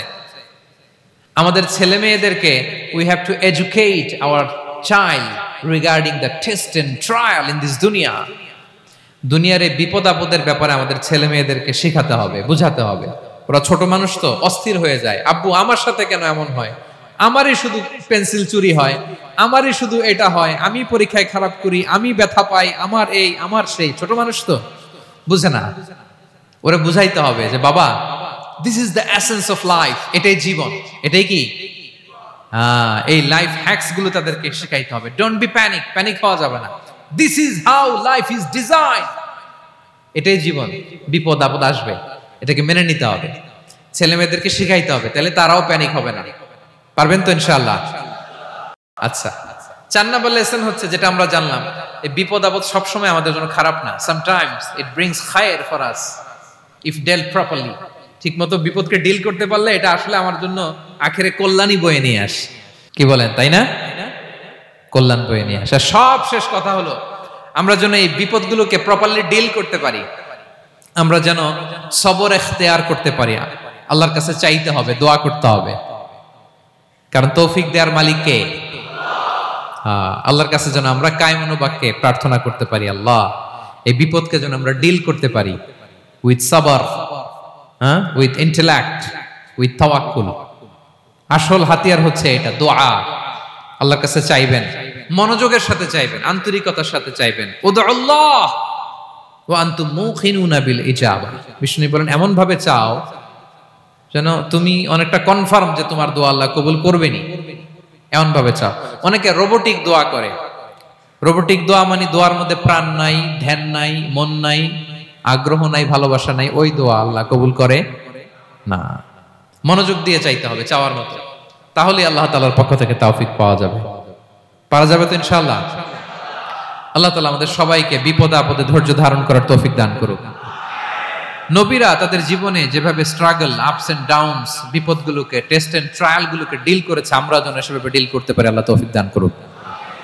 A: আমাদের ছেলে মেয়েদেরকে we have to educate our child regarding the test and trial in this dunya. দুনিয়ার এই বিপদ আপদের ব্যাপারে আমাদের ছেলে মেয়েদেরকে শেখাতে হবে, বুঝাতে হবে। ওরা ছোট মানুষ তো অস্থির হয়ে যায়, আব্বু আমার সাথে কেন এমন হয়, আমারই শুধু পেন্সিল চুরি হয়, আমারই শুধু এটা হয়, আমি পরীক্ষায় খারাপ করি, আমি ব্যথা পাই, আমার এই আমার সেই। ছোট মানুষ তো বুঝে না, ওরা বুঝাইতে হবে যে বাবা, this is the essence of life, এটাই জীবন, এটাই কি এই লাইফ হ্যাকস গুলো তাদেরকে শেখাইতে হবে। ডোন্ট বি প্যানিক, প্যানিক হওয়া যাবে না। This is how life is design, এটাই জীবন, বিপদ আপদ আসবে, এটাকে মেনে নিতে হবে, ছেলে মেয়েদেরকে শিখাইতে হবে, তাহলে তারাও প্যানিক হবে না। পারবেন তো ইনশাআল্লাহ? আচ্ছা, 4 নাম্বার লেসন হচ্ছে যেটা আমরা জানলাম, এই বিপদ আপদ সবসময় আমাদের জন্য খারাপ না। সামটাইমস ইট ব্রিংস খায়ের for us if dealt properly. ঠিকমতো বিপদকে ডিল করতে পারলে এটা আসলে আমার জন্য আখেরে কল্যাণই বয়ে নিয়ে আসে। কি বলেন, তাই না? কল্যাণ বয়ে নিয়ে আসে। সব শেষ কথা হলো আমরা যেন এই বিপদগুলোকে প্রপারলি ডিল করতে পারি, আমরা যেন সবর ইখতিয়ার করতে পারি। আল্লাহর কাছে চাইতে হবে, দোয়া করতে হবে, কারণ তৌফিক দেওয়ার মালিক কে? আল্লাহর কাছে যেন আমরা কায়মনোবাক্যে প্রার্থনা করতে পারি, আল্লাহ এই বিপদকে যেন আমরা ডিল করতে পারি উইথ সাবর, উইথ ইন্টেলেক্ট, উইথ তাওয়াক্কুল। আসল হাতিয়ার হচ্ছে এটা, দোয়া। আল্লাহর কাছে চাইবেন, মনোযোগের সাথে চাইবেন, আন্তরিকতার সাথে চাইবেন। উদউল্লাহ ওয়া আনতুম মুখিনুনা বিল ইজাবা। বিষ্ণু বলেন এমন ভাবে চাও যেন তুমি অনেকটা কনফার্ম যে তোমার দোয়া আল্লাহ কবুল করবেনই, এমন ভাবে চাও। অনেকে রোবোটিক দোয়া করে। রোবোটিক দোয়া মানে দোয়ার মধ্যে প্রাণ নাই, ধ্যান নাই, মন নাই, আগ্রহ নাই, ভালোবাসা নাই, ওই দোয়া আল্লাহ কবুল করে না। মনোযোগ দিয়ে চাইতে হবে চাওয়ার মতো, তাহলে আল্লাহ তাআলার পক্ষ থেকে তৌফিক পাওয়া যাবে। পারা যাবে তো ইনশাআল্লাহ? আল্লাহ তাআলা আমাদের সবাইকে বিপদে আপদে ধৈর্য ধারণ করার তৌফিক দান করুক। নবীরা তাদের জীবনে যেভাবে স্ট্রাগল, আপস এন্ড ডাউনস, বিপদগুলোকে, টেস্ট এন্ড ট্রায়াল গুলোকে ডিল করেছে, আমরা যেন সেভাবে ডিল করতে পারি। আল্লাহ তৌফিক দান করুক।